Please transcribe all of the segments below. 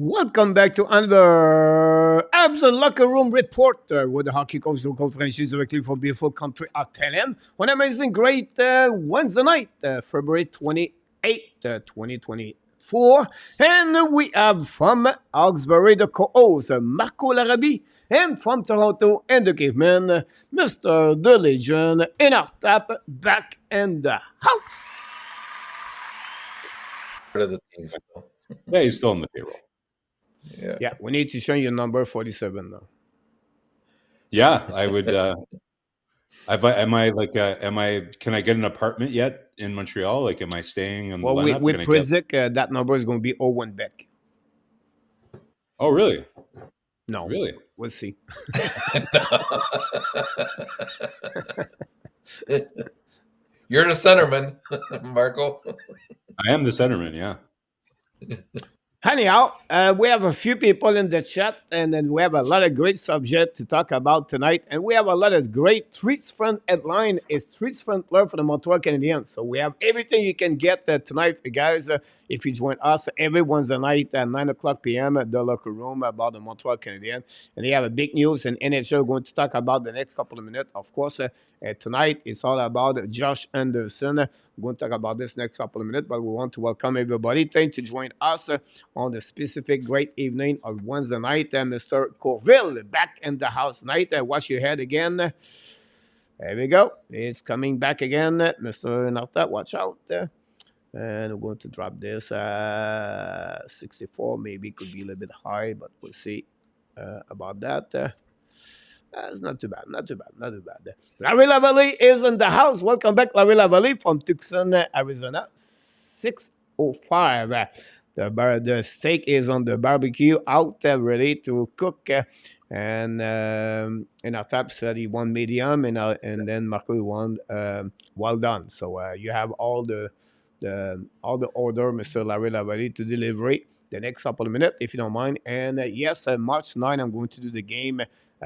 Welcome back to another Habs Locker Room Report with the hockey coach, local Frenchies, directly from beautiful country of Thailand. One amazing, great Wednesday night, February 28th, 2024. And we have from Hawkesbury, the co-host, Marko Larabi, and from Toronto and the caveman, Mr. The Legend, Enortap, back in the house. Part of the team still. Yeah, he's still on the payroll. Yeah, we need to show you number 47 now. Yeah, I would. Am I? Can I get an apartment yet in Montreal? Like, am I staying on the lineup? With Prizik, that number is going to be Owen Beck. Oh, really? No, Really? we'll see. You're the centerman, Marko. I am the centerman. Yeah. Anyhow, we have a few people in the chat, and then we have a lot of great subject to talk about tonight, and we have a lot of great Streets Front headline. Is Streets Front Love for the Montreal Canadiens. So we have everything you can get tonight, guys. If you join us every Wednesday night at 9 o'clock p.m. at the locker room about the Montreal Canadiens, and they have a big news in NHL. We're going to talk about the next couple of minutes. Of course, tonight it's all about Josh Anderson. We're going to talk about this next couple of minutes, but we want to welcome everybody. Thanks to join us on the specific great evening of Wednesday night. Mr. Corville back in the house tonight. Watch your head again. There we go. It's coming back again. Mr. Enortap, watch out. And we're going to drop this. 64 maybe could be a little bit high, but we'll see about that. It's not too bad. Larry Lavalley is in the house. Welcome back, Larry Lavalley from Tucson, Arizona. 6:05. The steak is on the barbecue, out ready to cook. And our tap said he won medium, and then Marko won well done. So you have all the order, Mr. Larry Lavalley, to delivery the next couple of minutes, if you don't mind. And yes, March 9, I'm going to do the game.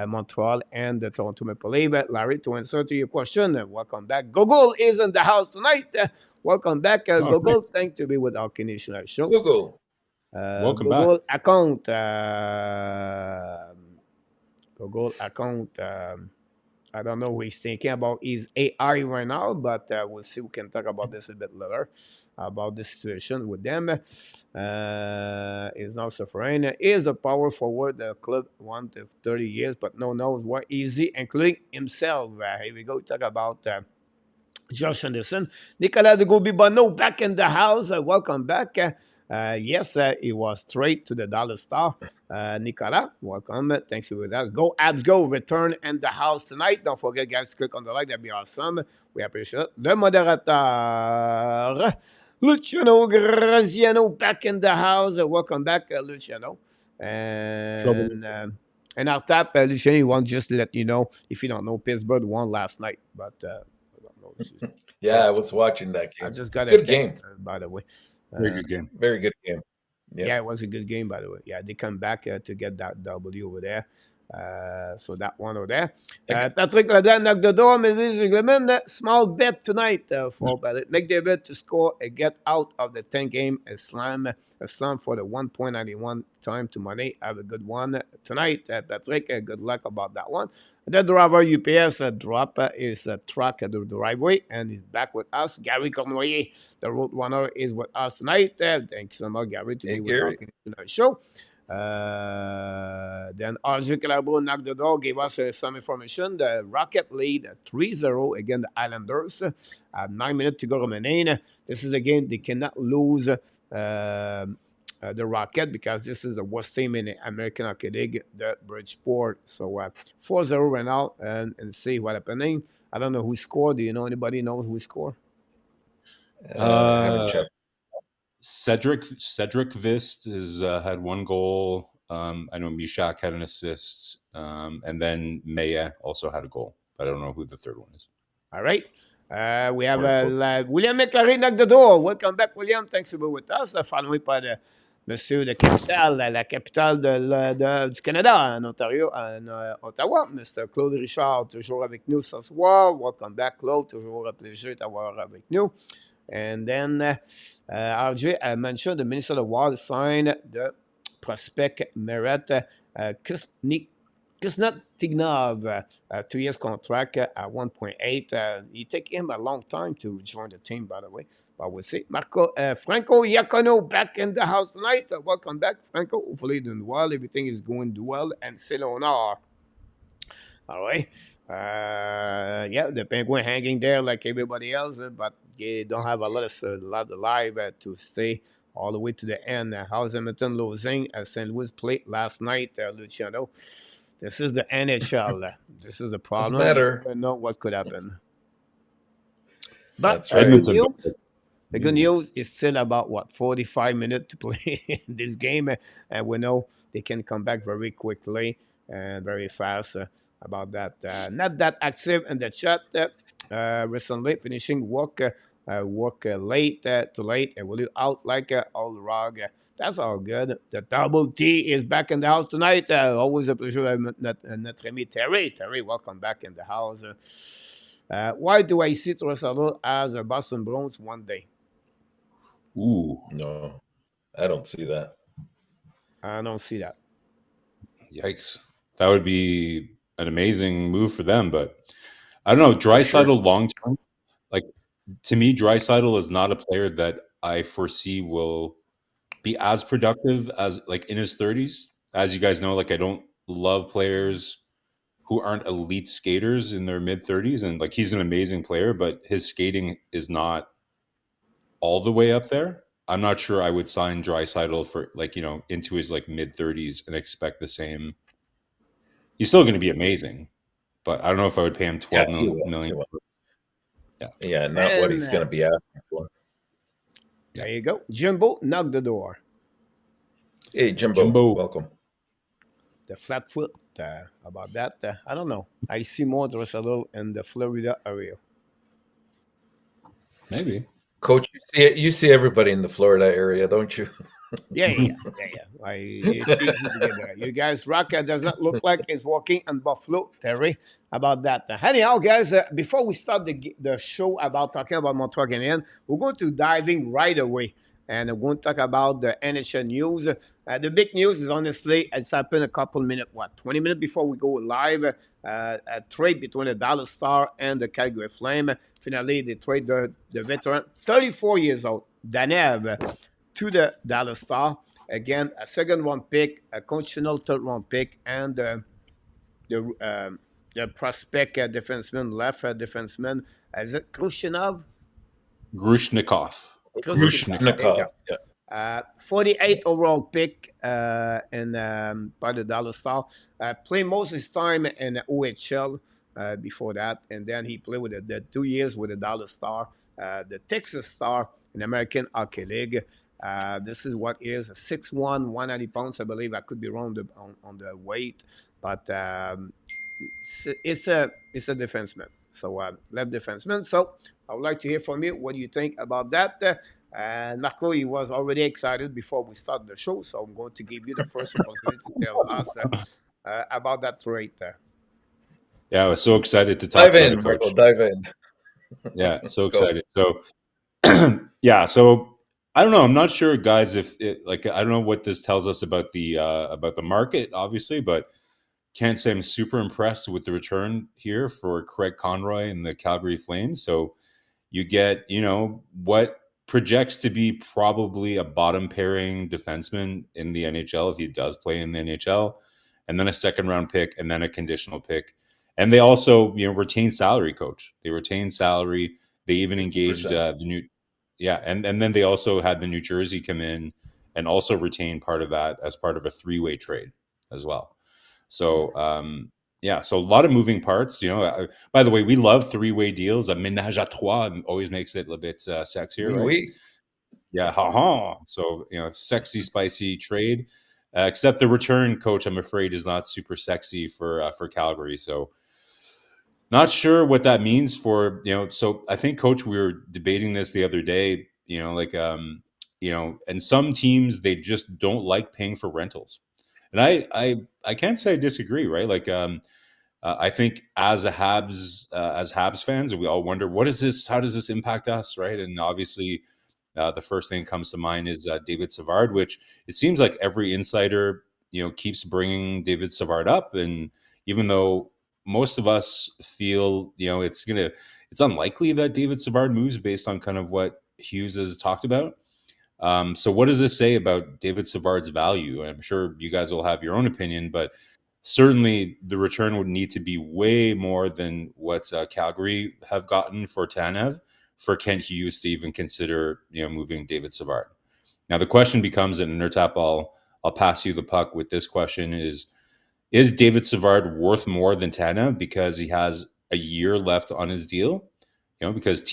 Montreal and the Toronto Maple Leafs. Larry, to answer to your question, welcome back. Google is in the house tonight. Welcome back, Google. Thanks to be with our Canadian show. Google. Welcome Google back. account. Google account. I don't know what he's thinking about his AI right now, but we'll see. We can talk about this a bit later, about the situation with them. Is now suffering. Is a power forward. The club wanted 30 years, but no knows what easy, including himself. Here we go. Talk about Josh Anderson. Nicolas de Gauby-Bonneau back in the house. Welcome back. Yes, he was straight to the Dallas Star. Nicolas, welcome. Thanks for that. Go Habs, go. Return in the house tonight. Don't forget, guys, click on the like. That'd be awesome. We appreciate it. Le moderateur, Luciano Graziano, back in the house. Welcome back, Luciano. And our tap, Luciano, he wants just to let you know, if you don't know, Pittsburgh won last night. But I don't know. Yeah, I was watching that game. I just got good a text, game. By the way. Very good game. Very good game. Yep. Yeah, it was a good game, by the way. Yeah, they come back to get that W over there. So that one over there. Patrick Ledin knocked the door, ladies and gentlemen. Small bet tonight for McDavid to score a get out of the 10-game slam for the 1.91 time to money. Have a good one tonight, Patrick. Good luck about that one. The driver UPS drop his truck at the driveway and he's back with us. Gary Cornoyer, the road runner, is with us tonight. Thank you so much, Gary, to be with us in the show. Then RJ Calabro knocked the door, gave us some information. The Rocket lead 3-0 against the Islanders. 9 minutes to go remaining. This is a game they cannot lose. The Rocket, because this is the worst team in the American Hockey League, the Bridgeport. So 4-0 right now, and see what's happening. I don't know who scored. Do you know anybody knows who scored? I haven't checked. Cedric Vist has had one goal. I know Mishak had an assist, and then Maya also had a goal. I don't know who the third one is. All right. We have William McLaren knocked the door. Welcome back, William. Thanks for being with us. Followé par Monsieur de la capitale du Canada, en Ontario, en Ottawa. Mr. Claude Richard, toujours avec nous ce soir. Welcome back, Claude. Toujours un plaisir d'avoir avec nous. And then RJ, I mentioned the Minnesota Wild signed the prospect Meret Kuznetsov, 2 years contract at 1.8. It take him a long time to join the team, by the way. But we'll see. Marko, Franco Iacono back in the house tonight. Welcome back, Franco. Hopefully doing well. Everything is going well. And Célonar. All right. Yeah, the Penguin hanging there like everybody else, but they don't have a lot of live to stay all the way to the end. How's Edmonton losing? St. Louis played last night, Luciano. This is the NHL. This is the Doesn't problem. matter. You never know what could happen. But That's right. the good news is still about 45 minutes to play this game, and we know they can come back very quickly and very fast. About that, not that active in the chat recently, finishing work late too late, and will you out like old rog. That's all good. The double T is back in the house tonight. Always a pleasure to have notre ami Terry. Terry, welcome back in the house. Why do I see Toronto as a Boston Bruins one day? Ooh. No, I don't see that. I don't see that. Yikes. That would be an amazing move for them, but I don't know. Draisaitl long term, like to me, Draisaitl is not a player that I foresee will be as productive as like in his 30s. As you guys know, like I don't love players who aren't elite skaters in their mid 30s, and like he's an amazing player, but his skating is not all the way up there. I'm not sure I would sign Draisaitl for like, you know, into his like mid 30s and expect the same. He's still going to be amazing, but I don't know if I would pay him 12 million. Yeah, not what he's going to be asking for. There you go. Jimbo, knock the door. Hey, Jimbo. Welcome. The flat foot, about that, I don't know. I see more Draisaitl in the Florida area. Maybe. Coach, you see everybody in the Florida area, don't you? Yeah. It's easy to get there. You guys, Rocket does not look like he's walking in Buffalo, Terry, about that. Anyhow, guys, before we start the show about talking about Montreal Canadiens, we're going to diving right away. And we're going to talk about the NHL news. The big news is honestly, it's happened a couple minutes, 20 minutes before we go live. A trade between the Dallas Star and the Calgary Flame. Finally, they trade the veteran, 34 years old, Danev, to the Dallas Star. Again, a second-round pick, a conditional third-round pick, and the prospect defenseman, left defenseman, is it Khrushchev? Grushnikov. Yeah. 48 overall pick by the Dallas Star. Played most of his time in the OHL before that, and then he played with the 2 years with the Dallas Star, the Texas Star in the American Hockey League. This is what is 6'1", 190 pounds, I believe. I could be wrong on the weight, but it's a defenseman. So left defenseman. So I would like to hear from you. What do you think about that? And Marko, he was already excited before we start the show, so I'm going to give you the first opportunity to tell us about that trade. Yeah, I was so excited to talk about it, Coach. Marko, dive in. Yeah, so excited. So, yeah, so I don't know. I'm not sure, guys. I don't know what this tells us about the market, obviously, but can't say I'm super impressed with the return here for Craig Conroy and the Calgary Flames. So you get, what projects to be probably a bottom pairing defenseman in the NHL if he does play in the NHL, and then a second round pick, and then a conditional pick. And they also, retain salary, Coach. They retain salary. They even engaged and then they also had the New Jersey come in and also retain part of that as part of a 3-way trade as well. So, so a lot of moving parts. By the way, we love 3-way deals. A ménage à trois always makes it a little bit sexier, right? Oui. Yeah, So, sexy, spicy trade. Except the return, Coach, I'm afraid, is not super sexy for Calgary. So, not sure what that means for, so I think, Coach, we were debating this the other day, and some teams, they just don't like paying for rentals. And I can't say I disagree, right? I think as Habs fans, we all wonder, what is this? How does this impact us, right? And obviously, The first thing that comes to mind is David Savard, which it seems like every insider, keeps bringing David Savard up. And even though most of us feel, it's unlikely that David Savard moves based on kind of what Hughes has talked about. So what does this say about David Savard's value? I'm sure you guys will have your own opinion, but certainly the return would need to be way more than what Calgary have gotten for Tanev for Kent Hughes to even consider, moving David Savard. Now the question becomes, and Enortap, I'll pass you the puck with this question: is David Savard worth more than Tanev because he has a year left on his deal? Because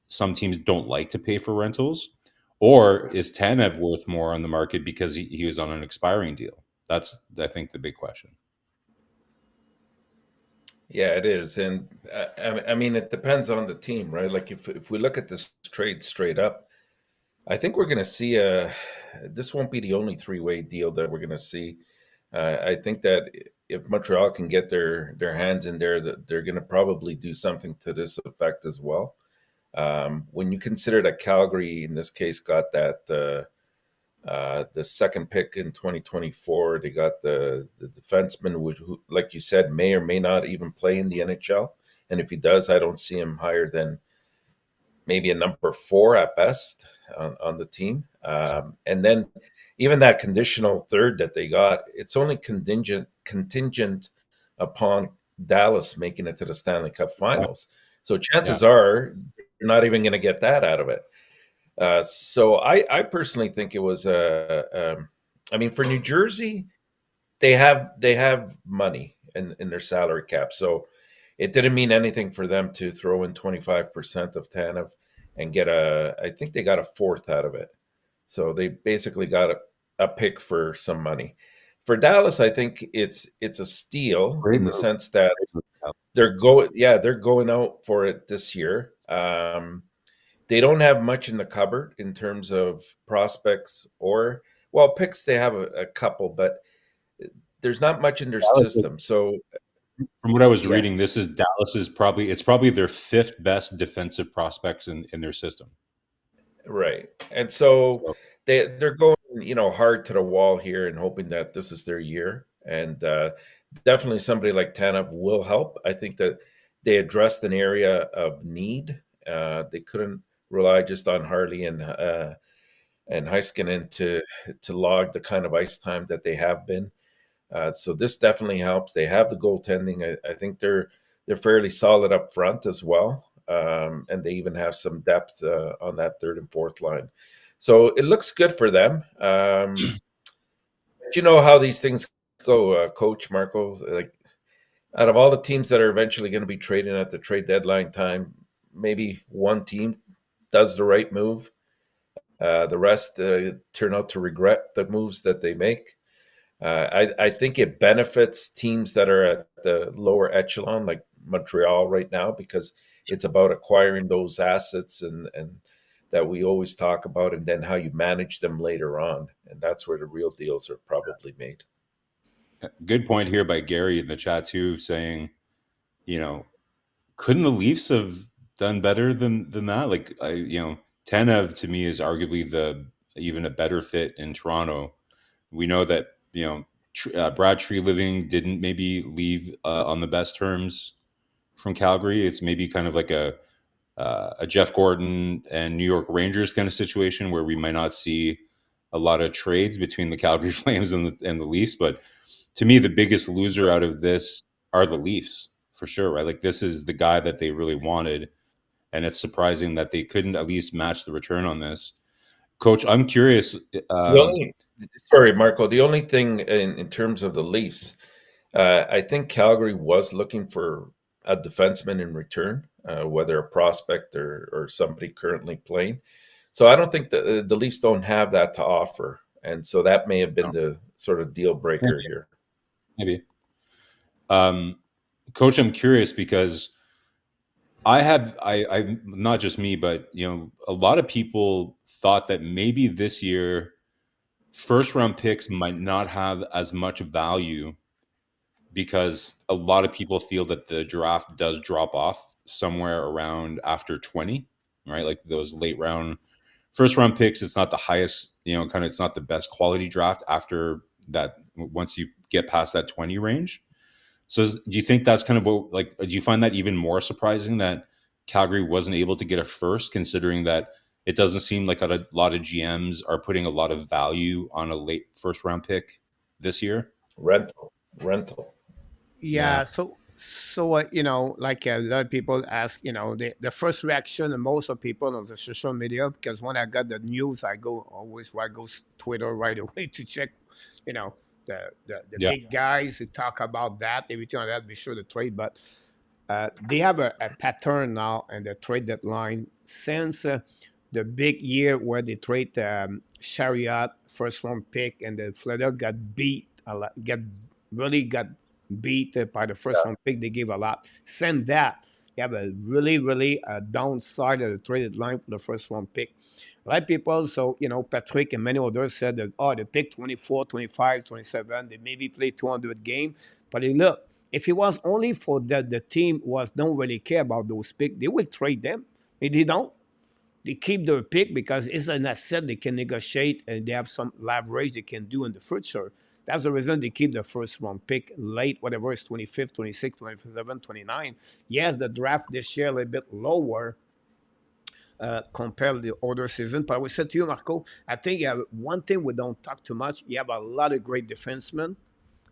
some teams don't like to pay for rentals. Or is Tanev worth more on the market because he was on an expiring deal? That's, I think, the big question. Yeah, it is. And I mean, it depends on the team, right? Like if we look at this trade straight up, I think we're going to see this won't be the only three-way deal that we're going to see. I think that if Montreal can get their hands in there, that they're going to probably do something to this effect as well. When you consider that Calgary, in this case, got that the second pick in 2024, they got the defenseman, who, like you said, may or may not even play in the NHL. And if he does, I don't see him higher than maybe a number 4 at best on the team. And then even that conditional third that they got, it's only contingent upon Dallas making it to the Stanley Cup Finals. So chances are you're not even going to get that out of it. So I personally think it was I mean, for New Jersey, they have money in their salary cap, so it didn't mean anything for them to throw in 25% of Tanev and get I think they got a fourth out of it. So they basically got a pick for some money. For Dallas, I think it's a steal in the sense that they're going out for it this year. They don't have much in the cupboard in terms of prospects or picks. They have a couple, but there's not much in their system. So from what I was reading, this is Dallas's probably their 5th best defensive prospects in their system. Right. And so they're going, hard to the wall here and hoping that this is their year. And definitely somebody like Tanev will help. I think that they addressed an area of need. They couldn't rely just on Harley and Heiskanen to log the kind of ice time that they have been. So this definitely helps. They have the goaltending. I think they're fairly solid up front as well, and they even have some depth on that third and fourth line. So it looks good for them. You know how these things go, Coach Marko. Like, out of all the teams that are eventually going to be trading at the trade deadline time, maybe one team does the right move. The rest turn out to regret the moves that they make. I think it benefits teams that are at the lower echelon, like Montreal right now, because it's about acquiring those assets and that we always talk about, and then how you manage them later on. And that's where the real deals are probably made. Good point here by Gary in the chat too, saying, couldn't the Leafs have done better than that? Like, Tanev to me is arguably even a better fit in Toronto. We know that Brad Treliving didn't maybe leave on the best terms from Calgary. It's maybe kind of like a Jeff Gordon and New York Rangers kind of situation where we might not see a lot of trades between the Calgary Flames and the Leafs. But to me, the biggest loser out of this are the Leafs, for sure, right? Like, this is the guy that they really wanted, and it's surprising that they couldn't at least match the return on this. Coach, I'm curious. Sorry, Marko. The only thing in terms of the Leafs, I think Calgary was looking for a defenseman in return, whether a prospect or somebody currently playing. So I don't think the Leafs don't have that to offer. And so that may have been the sort of deal breaker here. Maybe. Coach, I'm curious because I not just me, but a lot of people thought that maybe this year first round picks might not have as much value because a lot of people feel that the draft does drop off somewhere around after 20, right? Like those late round first round picks, it's not the highest, kind of, it's not the best quality draft after that, once you get past that 20 range. So do you think that's kind of what, like, do you find that even more surprising that Calgary wasn't able to get a first, considering that it doesn't seem like a lot of GMs are putting a lot of value on a late first round pick this year? Rental. Yeah, so like a lot of people ask, the first reaction and most of people on the social media, because when I got the news, I go always I go Twitter right away to check, you know, the Yeah. big guys who talk about that, everything like that, be sure to trade. But they have a pattern now and the trade deadline since the big year where they trade Chariot first round pick and the Florida got beat a lot, really got beat by the first round pick. They gave a lot. Send that. You have a really downside of the traded line for the first round pick. A lot of people, so, Patrick and many others said that, they pick 24, 25, 27. They maybe play 200 game. But look, if it was only for the team don't really care about those picks, they will trade them. If they don't, they keep their pick because it's an asset they can negotiate and they have some leverage they can do in the future. That's the reason they keep the first round pick late, whatever is 25th, 26th, 27th, 29th. Yes, the draft this year a little bit lower compared to the other season. But I would say to you, Marco, I think one thing we don't talk too much, you have a lot of great defensemen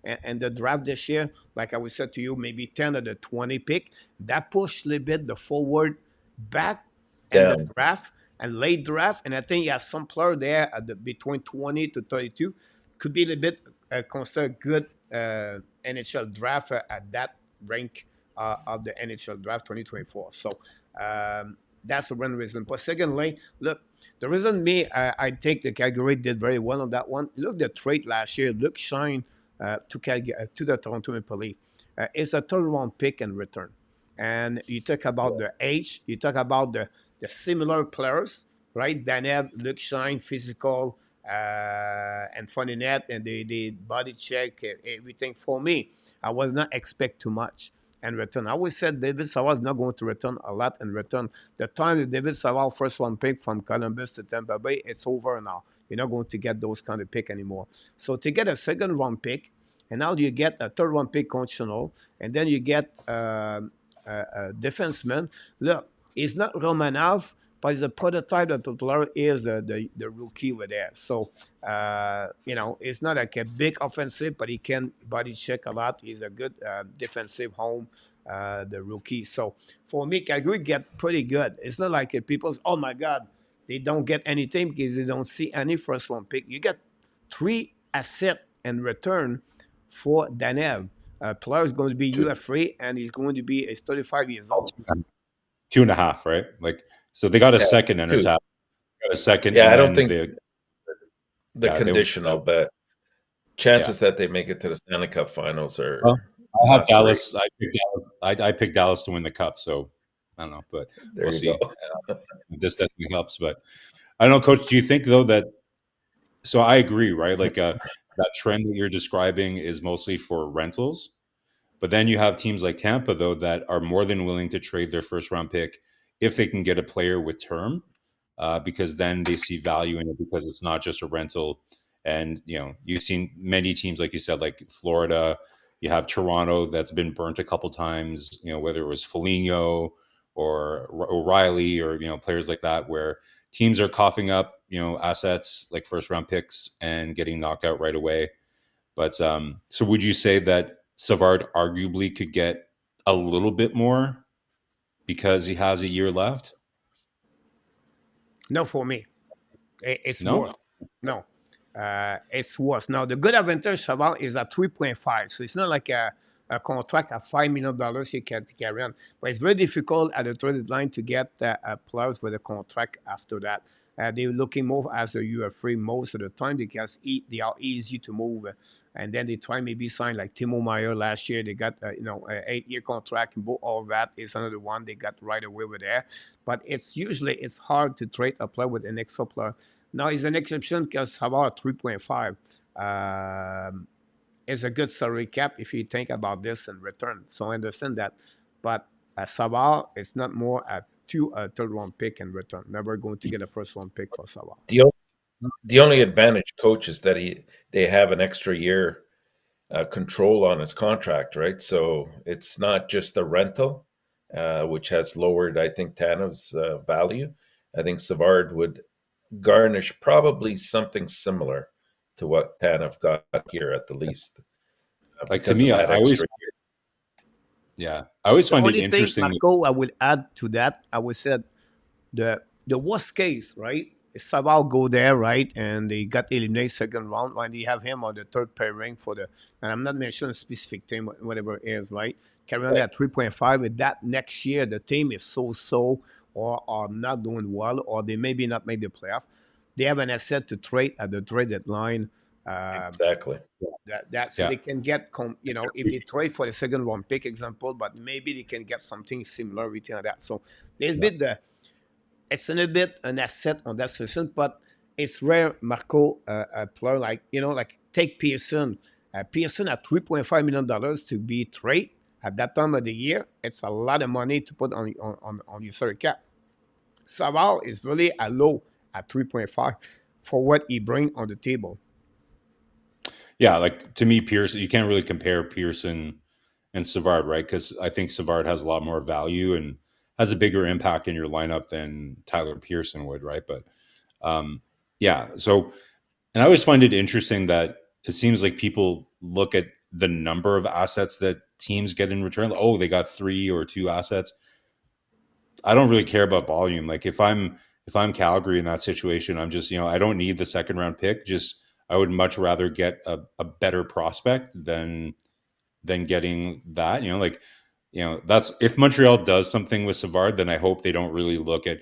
and the draft this year, like I would say to you, maybe 10 of the 20 pick, that pushed a little bit the forward back and the Down. draft and late draft. And I think you have some player there at between 20 to 32 could be a little bit considered good NHL draft at that rank of the NHL draft 2024. So that's the one reason. But secondly, look, the reason I think the Calgary did very well on that one. Look, the trade last year, look shine to the Toronto Maple Leafs. It's a third round pick and return. And you talk about the age, you talk about the similar players, right? Danev, Luke Shine, physical, and funny net, and the body check, everything. For me, I was not expect too much and return. I always said David Savard is not going to return a lot and return. The time that David Savard first one pick from Columbus to Tampa Bay, it's over now. You're not going to get those kind of pick anymore. So to get a second round pick, and now you get a third round pick conditional, and then you get a defenseman. Look, he's not Romanov, but he's a prototype that the player is the rookie over there. So, it's not like a big offensive, but he can body check a lot. He's a good defensive home, the rookie. So, for me, Calgary get pretty good. It's not like people's, oh my God, they don't get anything because they don't see any first round pick. You get 3 assets in return for Danev. Player is going to be UFA and he's going to be 35 years old. 2.5, right? Like, so they got a second Enortap, got a second. Yeah, and I don't then think the conditional, but chances that they make it to the Stanley Cup Finals are. Well, I have not Dallas. I picked Dallas to win the cup, so I don't know, but There we'll you see. go. This definitely helps, but I don't know, Coach. Do you think though that? So I agree, right? Like that trend that you're describing is mostly for rentals, but then you have teams like Tampa though that are more than willing to trade their first round pick if they can get a player with term, because then they see value in it because it's not just a rental. And you've seen many teams, like you said, like Florida. You have Toronto that's been burnt a couple times. Whether it was Foligno or O'Reilly or players like that, where teams are coughing up assets like first round picks and getting knocked out right away. But so would you say that Savard arguably could get a little bit more because he has a year left? No, for me. It's No? worse. No, it's worse. Now, the good advantage Savard is at 3.5. So it's not like a contract at $5 million he can carry on. But it's very difficult at the trade line to get players with a contract after that. They're looking more as a UFA most of the time because they are easy to move. And then they try maybe sign like Timo Meyer last year. They got an 8-year contract. All that is another one they got right away with there. But it's hard to trade a player with an extra player. Now it's an exception because Savard 3.5 is a good salary cap if you think about this in return. So I understand that. But Savard is not more at 2 third round pick in return. Never going to get a first round pick for Savard. The only advantage, coach, is that they have an extra year control on his contract, right? So it's not just a rental, which has lowered, I think, Tanev's value. I think Savard would garnish probably something similar to what Tanev got here at the least, Like to because me, of I that always extra I always The find it only thing, interesting. Marco, I will add to that, I would say the worst case, right? Is Savard go there, right, and they got eliminated second round when they have him on the third pairing for the, and I'm not mentioning a specific team, whatever it is, right? Currently at 3.5, with that next year the team is so or are not doing well, or they maybe not make the playoff. They have an asset to trade at the trade deadline. Um, exactly. that so Yeah, they can get if they trade for the second round pick example, but maybe they can get something similar within that. So there's yeah, bit it's a little bit an asset on that solution, but it's rare, Marco, a player like, like take Pearson. Pearson at $3.5 million to be trade at that time of the year. It's a lot of money to put on your salary cap. Savard is really a low at 3.5 for what he bring on the table. yeah. Like to me, Pearson, you can't really compare Pearson and Savard, right? Because I think Savard has a lot more value and has a bigger impact in your lineup than Tyler Pearson would, right? But yeah, so and I always find it interesting that it seems like people look at the number of assets that teams get in return. Oh, they got 3 or 2 assets. I don't really care about volume. Like if I'm Calgary in that situation, I'm just, I don't need the second round pick. Just I would much rather get a better prospect than getting that. That's if Montreal does something with Savard, then I hope they don't really look at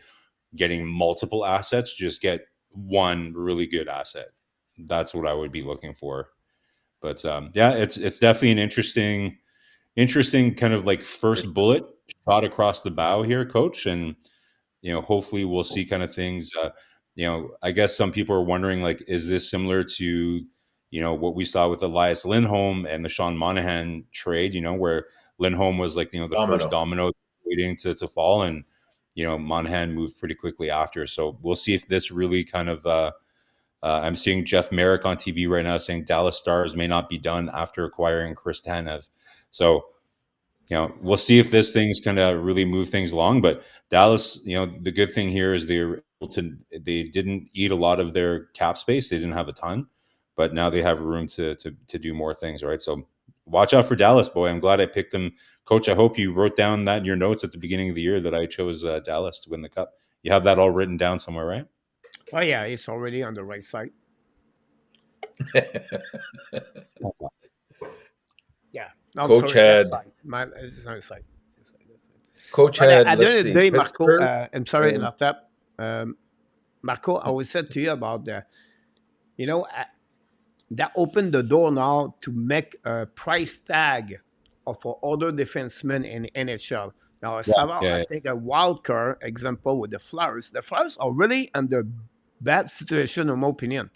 getting multiple assets. Just get one really good asset. That's what I would be looking for. But yeah, it's definitely an interesting kind of like first bullet shot across the bow here, coach. And hopefully we'll see kind of things. I guess some people are wondering, like, is this similar to what we saw with Elias Lindholm and the Sean Monahan trade? Where Lindholm was like the first Domino. domino waiting to fall, and Monahan moved pretty quickly after. So we'll see if this really kind of. I'm seeing Jeff Merrick on TV right now saying Dallas Stars may not be done after acquiring Chris Tanev. So we'll see if this thing's going to really move things along. But Dallas, the good thing here is they didn't eat a lot of their cap space. They didn't have a ton, but now they have room to do more things, right? So watch out for Dallas, boy. I'm glad I picked them. Coach, I hope you wrote down that in your notes at the beginning of the year that I chose Dallas to win the cup. You have that all written down somewhere, right? Oh yeah, it's already on the right side. Yeah. No, I'm Coach sorry, left had side. It's not side. Coach But had at the let's end of the see, day, Marco, Pittsburgh I'm sorry, and Enortap. Marco, I always said to you about you know, uh, that opened the door now to make a price tag for other defensemen in NHL. Now, Yeah, Savard, I yeah, think a wild card example with the Flyers. The Flyers are really under bad situation, in my opinion,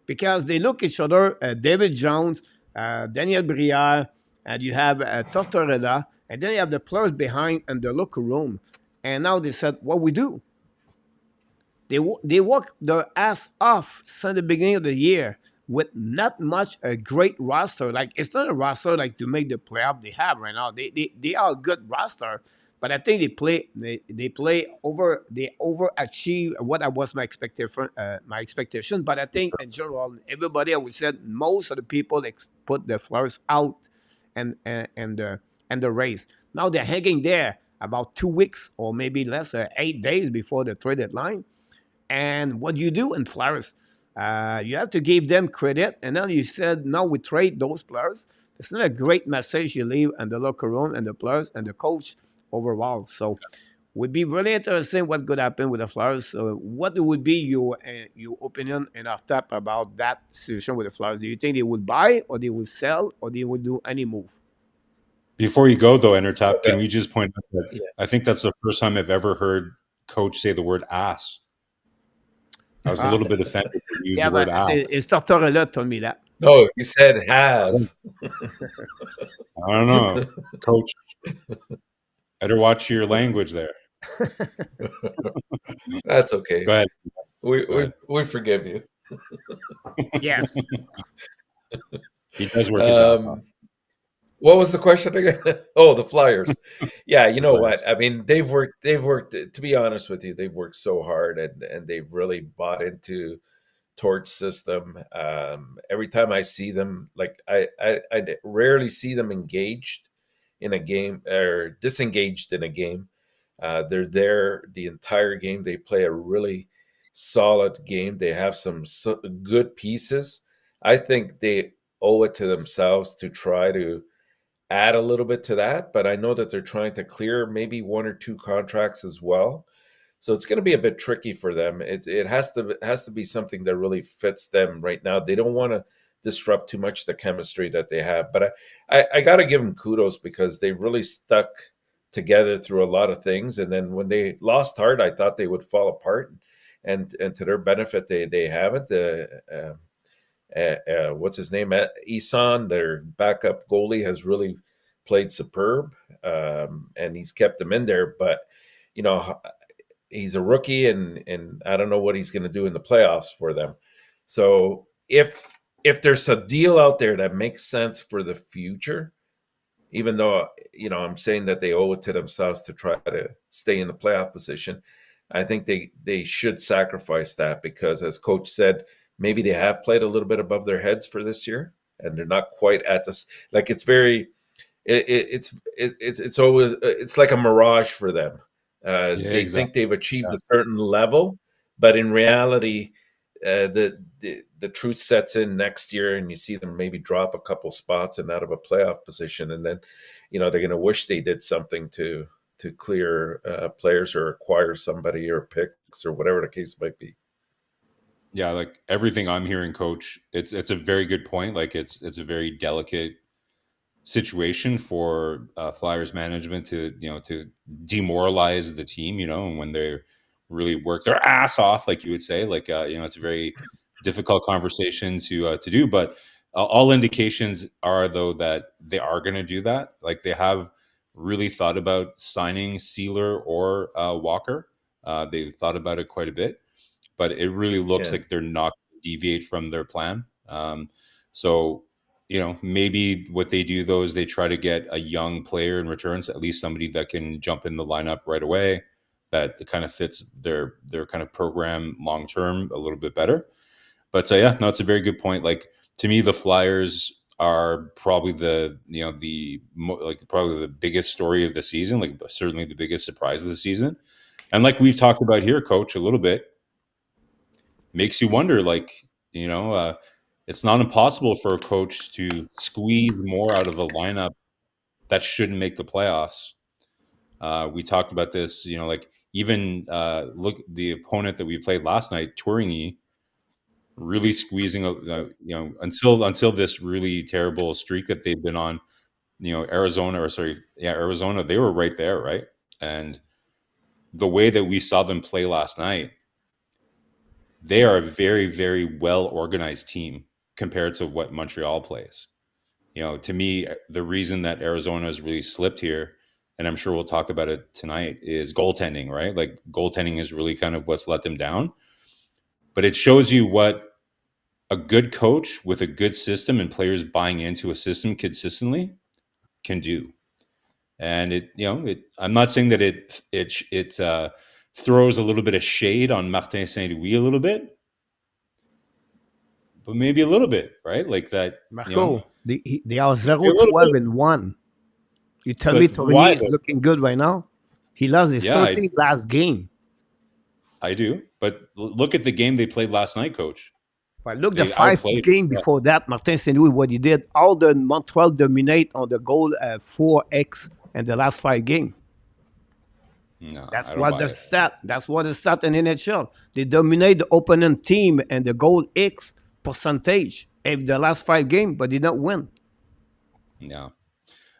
because they look each other, David Jones, Daniel Briere, and you have Tortorella, and then you have the players behind in the locker room. And now they said, what we do? They work their ass off since the beginning of the year with not much a great roster. Like it's not a roster like to make the playoff they have right now. They are a good roster, but I think they play over they overachieve what I was my expectation. But I think in general, everybody I would say most of the people put the Flyers out and the race. Now they're hanging there about 2 weeks or maybe less, 8 days before the trade deadline. And what you do in Flyers, you have to give them credit. And then you said, no, we trade those players. It's not a great message you leave in the locker room and the players and the coach overall. So would be really interesting what could happen with the Flyers. So what would be your opinion and our tap about that situation with the Flyers? Do you think they would buy or they would sell or they would do any move? Before you go though, Enortap, can that, we just point out that yeah. I think that's the first time I've ever heard coach say the word ass. I was a Ah, little bit offended to use yeah, the word but ass. it's Tortorella told me that. No, he said has. I don't know, coach. Better watch your language there. That's okay. Go ahead. We Go we ahead. we forgive you. Yes. He does work his ass off. Um, what was the question again? Oh, the Flyers. Yeah, you The know what? Flyers. I mean, they've worked. They've worked. To be honest with you, they've worked so hard, and they've really bought into Torch system. Every time I see them, like I rarely see them engaged in a game or disengaged in a game. They're there the entire game. They play a really solid game. They have some good pieces. I think they owe it to themselves to try to add a little bit to that, but I know that they're trying to clear maybe one or two contracts as well. So it's going to be a bit tricky for them. It has to be something that really fits them right now. They don't want to disrupt too much the chemistry that they have. But I got to give them kudos because they really stuck together through a lot of things. And then when they lost heart, I thought they would fall apart. And to their benefit, they haven't. What's his name? Isan, their backup goalie, has really played superb, and he's kept them in there. But you know, he's a rookie, and I don't know what he's going to do in the playoffs for them. So if there's a deal out there that makes sense for the future, even though I'm saying that they owe it to themselves to try to stay in the playoff position, I think they should sacrifice that because, as coach said, maybe they have played a little bit above their heads for this year, and they're not quite at this. Like it's very, it's always it's like a mirage for them. Yeah, They think exactly. they've achieved Yeah. a certain level, but in reality, the truth sets in next year, and you see them maybe drop a couple spots and out of a playoff position, and then they're going to wish they did something to clear players or acquire somebody or picks or whatever the case might be. Yeah, like everything I'm hearing, coach, it's a very good point. Like it's a very delicate situation for Flyers management to demoralize the team, and when they really work their ass off, like you would say, like it's a very difficult conversation to do. But all indications are though that they are going to do that. Like they have really thought about signing Sealer or Walker. They've thought about it quite a bit, but it really looks Yeah, like they're not going to deviate from their plan. So maybe what they do though is they try to get a young player in returns, at least somebody that can jump in the lineup right away, that kind of fits their kind of program long term a little bit better. But yeah, no, it's a very good point. Like to me, the Flyers are probably probably the biggest story of the season, like certainly the biggest surprise of the season. And like we've talked about here, coach, a little bit, makes you wonder, like, it's not impossible for a coach to squeeze more out of a lineup that shouldn't make the playoffs. We talked about this, like even look the opponent that we played last night, Touringy, really squeezing, until this really terrible streak that they've been on. Arizona, they were right there, right? And the way that we saw them play last night, they are a very, very well organized team compared to what Montreal plays. To me, the reason that Arizona has really slipped here, and I'm sure we'll talk about it tonight, is goaltending, right? Like goaltending is really kind of what's let them down. But it shows you what a good coach with a good system and players buying into a system consistently can do. And I'm not saying that it throws a little bit of shade on Martin Saint Louis a little bit, but maybe a little bit, right? Like that, Marco, they are maybe a little 0-12 bit. and 1. You tell me But why Tournier is though? looking good right now? He lost his Yeah, 13th last game. I do. But look at the game they played last night, coach. But look, the They five outplayed. game Yeah. before that, Martin Saint Louis, what he did, all the Montreal dominate on the goal 4x in the last 5 games. No, I That's don't what buy the it. stat. That's what the stat in NHL. They dominate the opponent team and the goal X percentage in the last 5 games, but they don't win. No,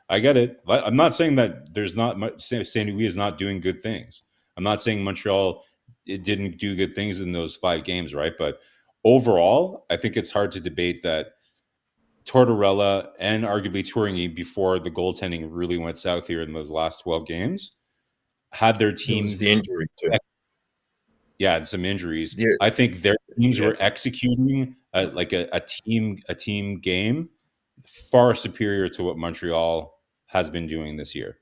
I get it. I'm not saying that there's not much. Saint Louis is not doing good things. I'm not saying Montreal it didn't do good things in those 5 games, right? But overall, I think it's hard to debate that Tortorella and arguably Touringy before the goaltending really went south here in those last 12 games. had their It was team, the injury too. yeah, and some injuries. Yeah, I think their teams yeah. were executing like a team game far superior to what Montreal has been doing this year.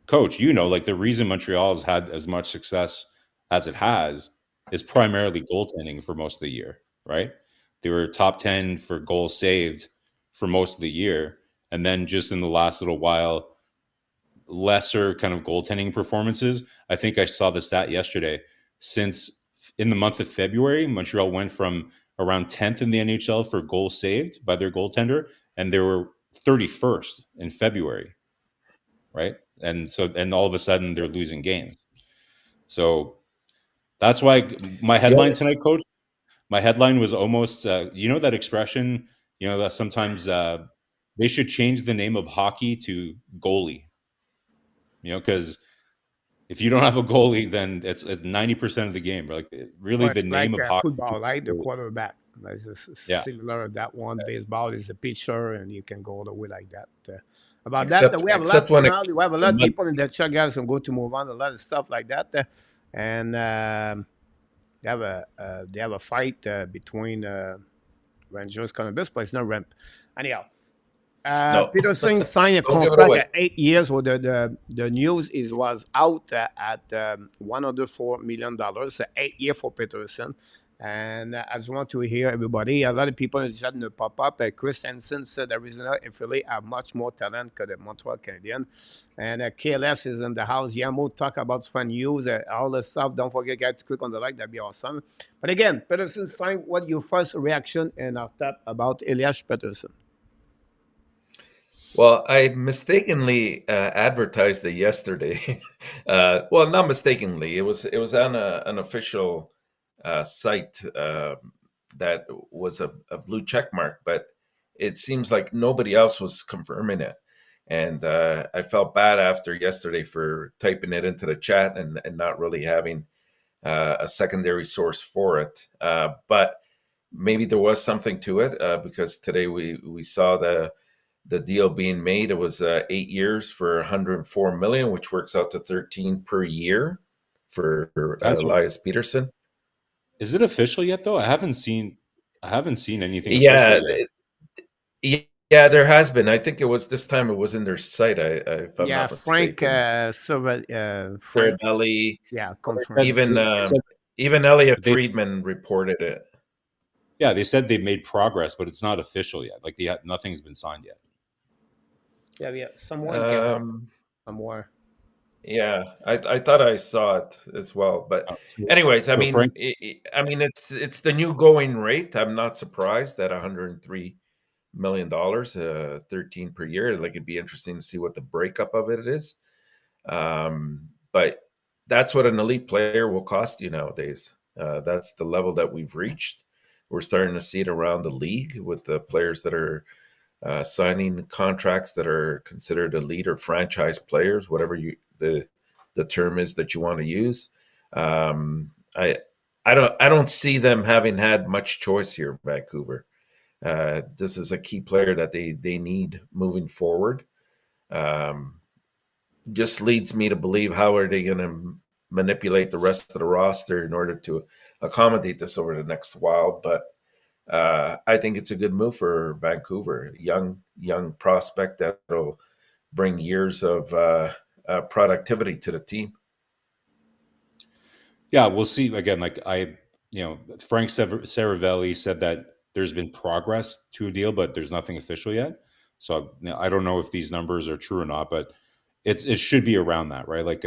Coach, like the reason Montreal has had as much success as it has is primarily goaltending for most of the year, right? They were top 10 for goals saved for most of the year. And then just in the last little while, lesser kind of goaltending performances. I think I saw the stat yesterday. Since in the month of February, Montreal went from around 10th in the NHL for goals saved by their goaltender, and they were 31st in February, right? And all of a sudden they're losing games. So that's why my Yeah. headline tonight, Coach, my headline was almost, that expression, that sometimes they should change the name of hockey to goalie, because if you don't have a goalie, then it's 90% of the game. Like really, Well, the it's like name of hockey. football, right? The quarterback. It's Yeah, similar to that one. Baseball is the pitcher, and you can go all the way like that. About that, Except we have a lot except of when it penalty. We comes have a to lot of money. people in the chat, guys, and go to move on. A lot of stuff like that, and they have a fight between Rangers, Columbus, but it's not ramp. Anyhow, No, Peterson signed a don't give it contract away. at 8 years. Well, the news was out at $104 million, 8 years for Peterson. And I just want to hear everybody. A lot of people in the chat to pop up. Chris Henson said Arizona and Philly have much more talent than the Montreal Canadiens. And KLS is in the house. Yamo talk about fun news, all the stuff. Don't forget, guys, to click on the like. That'd be awesome. But again, Peterson signed. What your first reaction and our tap about Elias Peterson? Well, I mistakenly advertised it yesterday. Well, not mistakenly. It was on an official site that was a blue check mark, but it seems like nobody else was confirming it. And I felt bad after yesterday for typing it into the chat and not really having a secondary source for it. But maybe there was something to it because today we saw the deal being made. It was 8 years for 104 million, which works out to 13 per year for guys, Elias Peterson. is it official yet? Though I haven't seen anything official Yeah, yet. yeah, there has been. I think it was this time. It was in their site. If I'm Yeah, not Frank, mistaken. Frank, Saravelli, yeah, Well, confirmed. even Elliot they, Friedman reported it. yeah, they said they've made progress, but it's not official yet. Like nothing's been signed yet. Yeah, someone can help. Um, Somewhere. yeah, I thought I saw it as well. But So, anyways, I so mean, Frank, it's the new going rate. I'm not surprised at 103 million dollars, 13 per year. Like it'd be interesting to see what the breakup of it is. But that's what an elite player will cost you nowadays. That's the level that we've reached. We're starting to see it around the league with the players that are signing contracts that are considered elite or franchise players, whatever the term is that you want to use. Um, I I don't see them having had much choice here, Vancouver. This is a key player that they need moving forward. Um, just leads me to believe how are they going to manipulate the rest of the roster in order to accommodate this over the next while. But I think it's a good move for Vancouver, young prospect that'll bring years of productivity to the team. yeah, we'll see. Again, like Frank Saravelli said that there's been progress to a deal, but there's nothing official yet. So I don't know if these numbers are true or not, but it should be around that, right? Like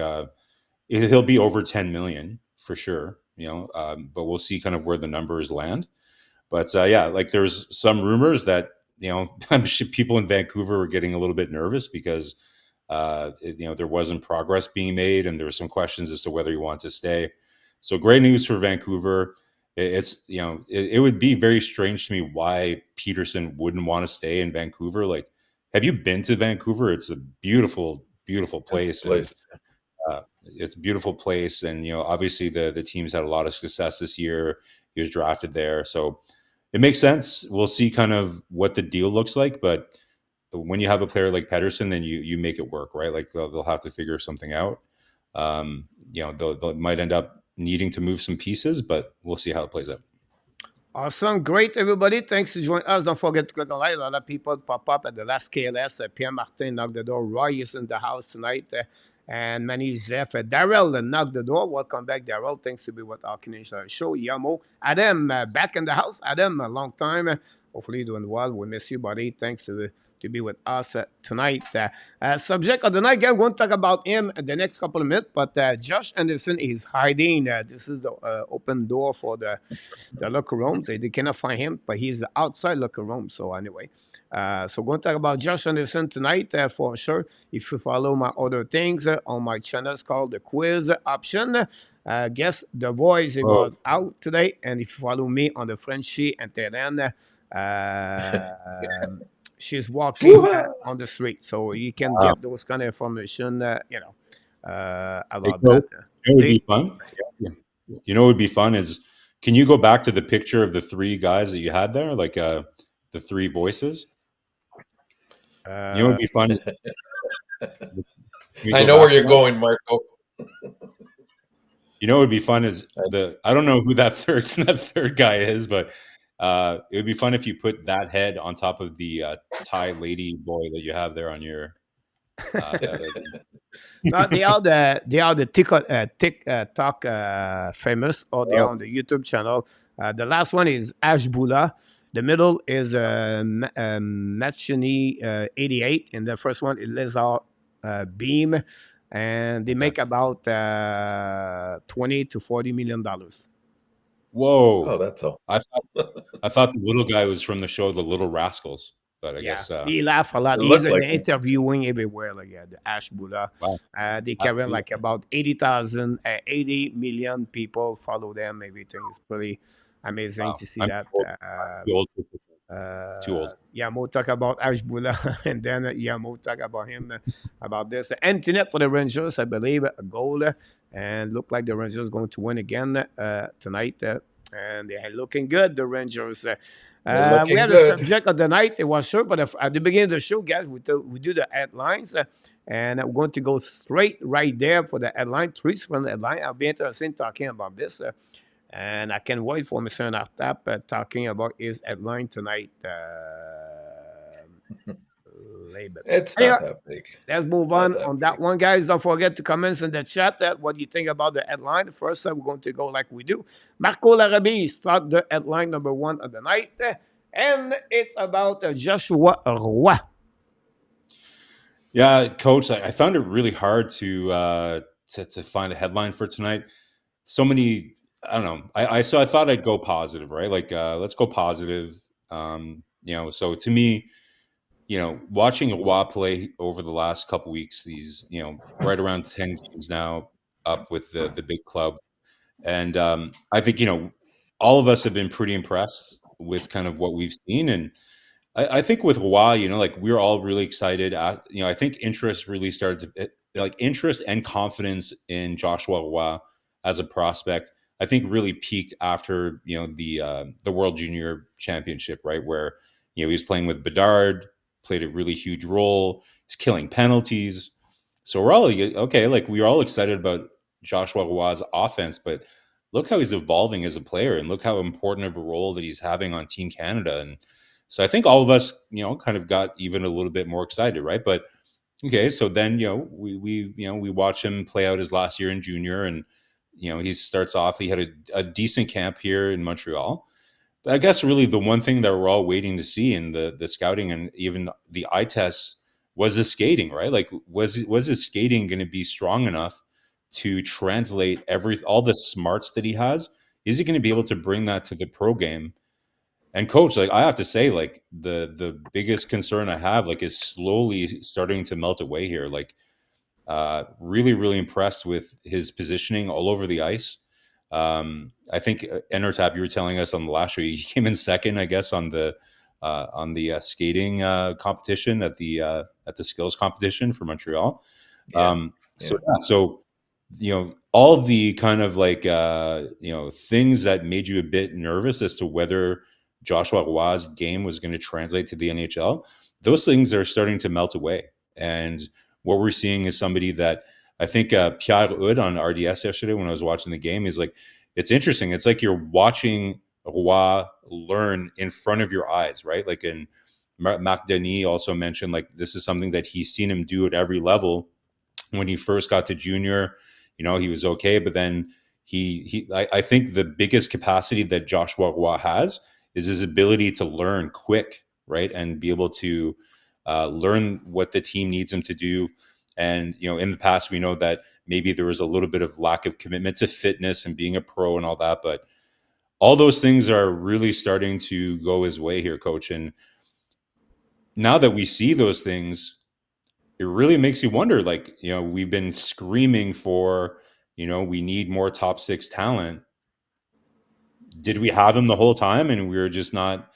he'll be over 10 million for sure, but we'll see kind of where the numbers land. But yeah, like there's some rumors that I'm sure people in Vancouver were getting a little bit nervous because there wasn't progress being made, and there were some questions as to whether he wanted to stay. So great news for Vancouver. It's it would be very strange to me why Peterson wouldn't want to stay in Vancouver. Like, have you been to Vancouver? It's a beautiful, beautiful place, and Place. it's a beautiful place. And obviously the team's had a lot of success this year. He was drafted there, so it makes sense. We'll see kind of what the deal looks like, but when you have a player like Pedersen, then you make it work, right? Like they'll have to figure something out. They might end up needing to move some pieces, but we'll see how it plays out. Awesome. Great, everybody. Thanks for joining us. Don't forget to click on like. A lot of people pop up at the last KLS. Pierre Martin knocked the door. Roy is in the house tonight. And Manny Zeph. Daryl knocked the door. Welcome back, Daryl. Thanks to be with our Canadian show. Yamo. Adam back in the house. Adam, a long time. Hopefully doing well. We miss you, buddy. Thanks to be with us tonight. Subject of the night, again, we won't talk about him in the next couple of minutes, but Josh Anderson is hiding. This is the open door for the locker room. They cannot find him, but he's outside locker room. So anyway, so we're going to talk about Josh Anderson tonight for sure. If you follow my other things on my channel, it's called the quiz option. Guess the voice was out today, and if you follow me on the Frenchie and Terrain, she's walking on the street, so you can get those kind of information, about that. It would be fun. You know, what would be fun is, can you go back to the picture of the three guys that you had there, like the three voices? You know, what would be fun. I know where you're going, Marko. You know, what would be fun is I don't know who that third guy is, but it would be fun if you put that head on top of the Thai lady boy that you have there on your. No, they are the TikTok famous, or they are on the YouTube channel. The last one is Ash Bula. The middle is Machini 88, and the first one is Lizard Beam, and they make about $20 to $40 million. Whoa! Oh, that's all. I thought the little guy was from the show The Little Rascals, but I guess he laughed a lot. He's interviewing everywhere, like the Ash Bula. Wow. They carry like about 80 million people follow them. Everything is pretty amazing to see that. Too old. Yamo talk about Ash Bula, and then Yamo talk about him about this. Empty net for the Rangers, I believe, a goal, and look like the Rangers going to win again tonight, and they are looking good. The Rangers. We had a subject of the night. It was short, but at the beginning of the show, guys, we do the headlines, and I'm going to go straight right there for the headline. Tweets from the headline. I'll be interested in talking about this. And I can't wait for Mr. Enortap talking about his headline tonight. It's not that big. Let's move on that one, guys. Don't forget to comment in the chat what you think about the headline. First, we're going to go like we do. Marko Larabie start the headline number one of the night, and it's about Joshua Roy. Yeah, Coach, I found it really hard to find a headline for tonight. So many. I don't know. I thought I'd go positive, right? Like, let's go positive. So to me, watching Roy play over the last couple weeks, he's, right around 10 games now up with the big club. And I think, all of us have been pretty impressed with kind of what we've seen. And I think with Roy, like, we're all really excited. I think interest really started to, interest and confidence in Joshua Roy as a prospect, I think really peaked after, the World Junior Championship, right? Where, he was playing with Bedard, played a really huge role. He's killing penalties. So we're all okay. Like, we're all excited about Joshua Roy's offense, but look how he's evolving as a player, and look how important of a role that he's having on Team Canada. And so I think all of us, kind of got even a little bit more excited, right? But okay, so then, we watch him play out his last year in junior, and he starts off, he had a decent camp here in Montreal. But I guess really the one thing that we're all waiting to see in the scouting and even the eye tests was his skating, right? Like, was his skating going to be strong enough to translate all the smarts that he has? Is he going to be able to bring that to the pro game? And Coach, like, I have to say, like, the biggest concern I have, like, is slowly starting to melt away here. Like, really, really impressed with his positioning all over the ice. I think Enortap, you were telling us on the last show, he came in second, I guess, on the skating competition at the skills competition for Montreal. So all of the kind of like things that made you a bit nervous as to whether Joshua Roy's game was going to translate to the NHL, those things are starting to melt away. And what we're seeing is somebody that I think Pierre Hood on RDS yesterday when I was watching the game, he's like, it's interesting. It's like you're watching Roy learn in front of your eyes, right? Like, in Marc Denis also mentioned, like, this is something that he's seen him do at every level. When he first got to junior, he was okay, but then I think the biggest capacity that Joshua Roy has is his ability to learn quick, right, and be able to learn what the team needs him to do. And in the past, we know that maybe there was a little bit of lack of commitment to fitness and being a pro and all that, but all those things are really starting to go his way here, Coach. And now that we see those things, it really makes you wonder, like, we've been screaming for, we need more top six talent. Did we have him the whole time and we were just not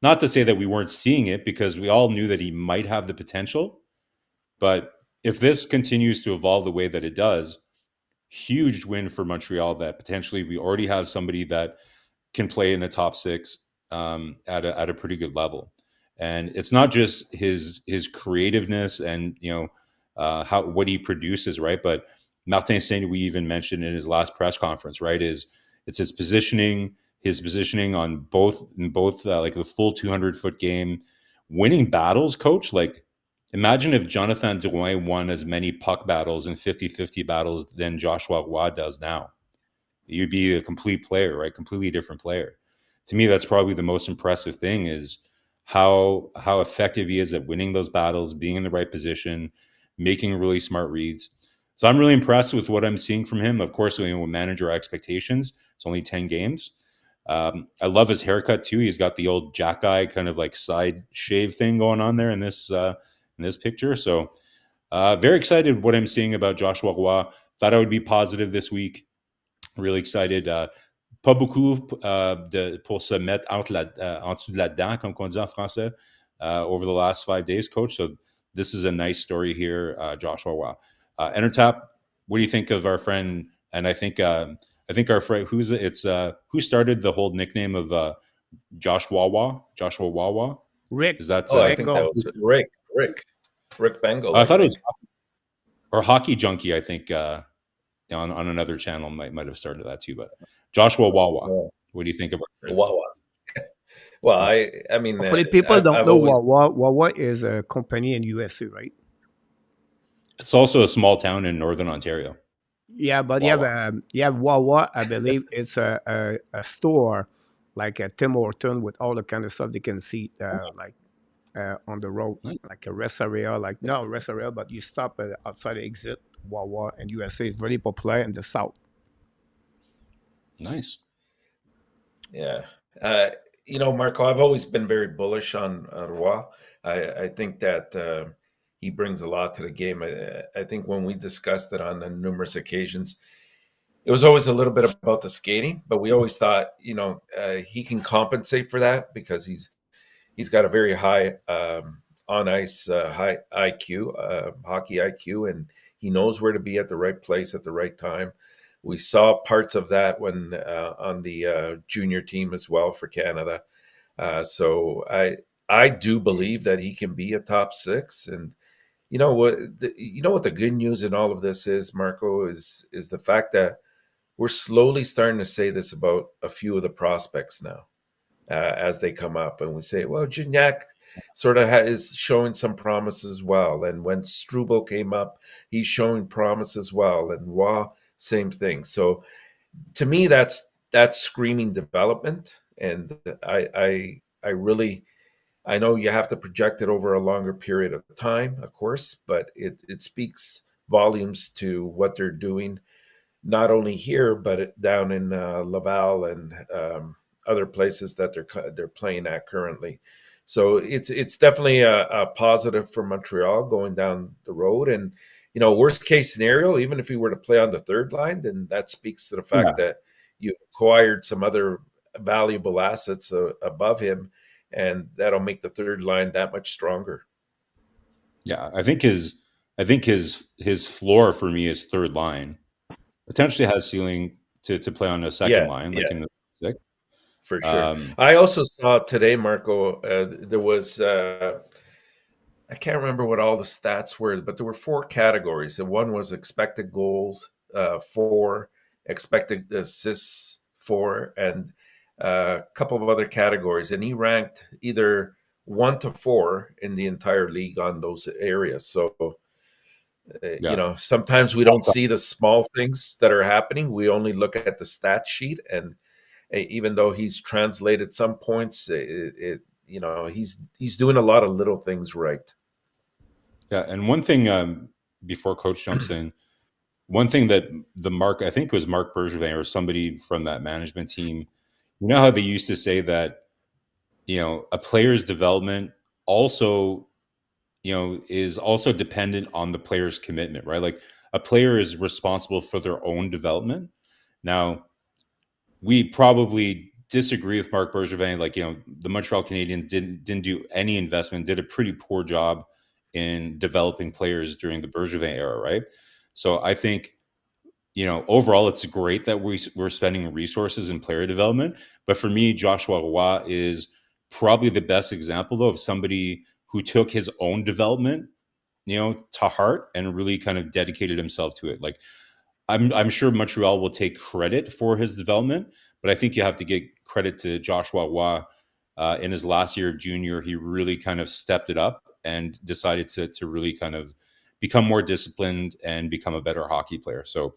to say that we weren't seeing it, because we all knew that he might have the potential. But if this continues to evolve the way that it does, huge win for Montreal, that potentially we already have somebody that can play in the top six at a pretty good level. And it's not just his creativeness and what he produces, right? But Martin Saint-Louis even mentioned in his last press conference, right? It's his positioning on both like the full 200-foot game, winning battles, Coach. Like, imagine if Jonathan Drouin won as many puck battles and 50-50 battles than Joshua Roy does now. You'd be a complete player, right? Completely different player. To me, that's probably the most impressive thing, is how effective he is at winning those battles, being in the right position, making really smart reads. So I'm really impressed with what I'm seeing from him. Of course, we'll manage our expectations. It's only 10 games. I love his haircut too. He's got the old jack eye kind of like side shave thing going on there in this picture. So very excited what I'm seeing about Joshua Roy. Thought I would be positive this week. Really excited. Pas beaucoup pour se mettre en dessous de la dent, comme on dit en français, over the last 5 days, Coach. So this is a nice story here, Joshua Roy. Enortap, what do you think of our friend? And I think our friend, who started the whole nickname of Joshua Wawa? Rick. Is that? I think that was Rick Bengal. I thought it was, or Hockey Junkie. I think on another channel might have started that too. But Joshua Wawa, what do you think of Wawa? Well, I mean, for the people don't know, Wawa is a company in USA, right? It's also a small town in Northern Ontario. Yeah, but Wawa. you have Wawa. I believe it's a store like a Tim Horton with all the kind of stuff they can see like on the road, like a rest area, not a rest area, but you stop outside the exit. Wawa in USA is very popular in the South. Nice. Yeah. Marko, I've always been very bullish on Roy. I think that he brings a lot to the game. I think when we discussed it on numerous occasions, it was always a little bit about the skating, but we always thought, he can compensate for that because he's got a very high on ice high IQ, hockey IQ, and he knows where to be at the right place at the right time. We saw parts of that when on the junior team as well for Canada. So I do believe that he can be a top six. And you know what the good news in all of this is, Marko, is the fact that we're slowly starting to say this about a few of the prospects now as they come up, and we say, well, Gignac sort of is showing some promise as well. And when Struble came up, he's showing promise as well. And Roy, same thing. So to me, that's screaming development. And I know you have to project it over a longer period of time, of course, but it speaks volumes to what they're doing, not only here, but down in Laval and other places that they're playing at currently. So it's definitely a positive for Montreal going down the road. And worst case scenario, even if he were to play on the third line, then that speaks to the fact that you've acquired some other valuable assets above him, and that'll make the third line that much stronger. Yeah, I think his floor for me is third line. Potentially has ceiling to play on a second line, like in the sixth. For sure. I also saw today, Marko, there was I can't remember what all the stats were, but there were 4 categories. And one was expected goals, 4, expected assists, 4, and a couple of other categories. And he ranked either 1 to 4 in the entire league on those areas. So, Yeah. sometimes we don't see the small things that are happening. We only look at the stat sheet. And even though he's translated some points, he's doing a lot of little things right. Yeah. And one thing, before Coach jumps in, one thing that I think it was Mark Bergevin or somebody from that management team, you know how they used to say that, a player's development also, is also dependent on the player's commitment, right? Like a player is responsible for their own development. Now, we probably disagree with Mark Bergevin. Like, the Montreal Canadiens didn't do any investment, did a pretty poor job in developing players during the Bergevin era, right? So I think, overall, it's great that we're spending resources in player development. But for me, Joshua Roy is probably the best example, though, of somebody who took his own development, to heart and really kind of dedicated himself to it. Like, I'm sure Montreal will take credit for his development, but I think you have to give credit to Joshua Roy. In his last year of junior, he really kind of stepped it up and decided to really kind of become more disciplined and become a better hockey player. So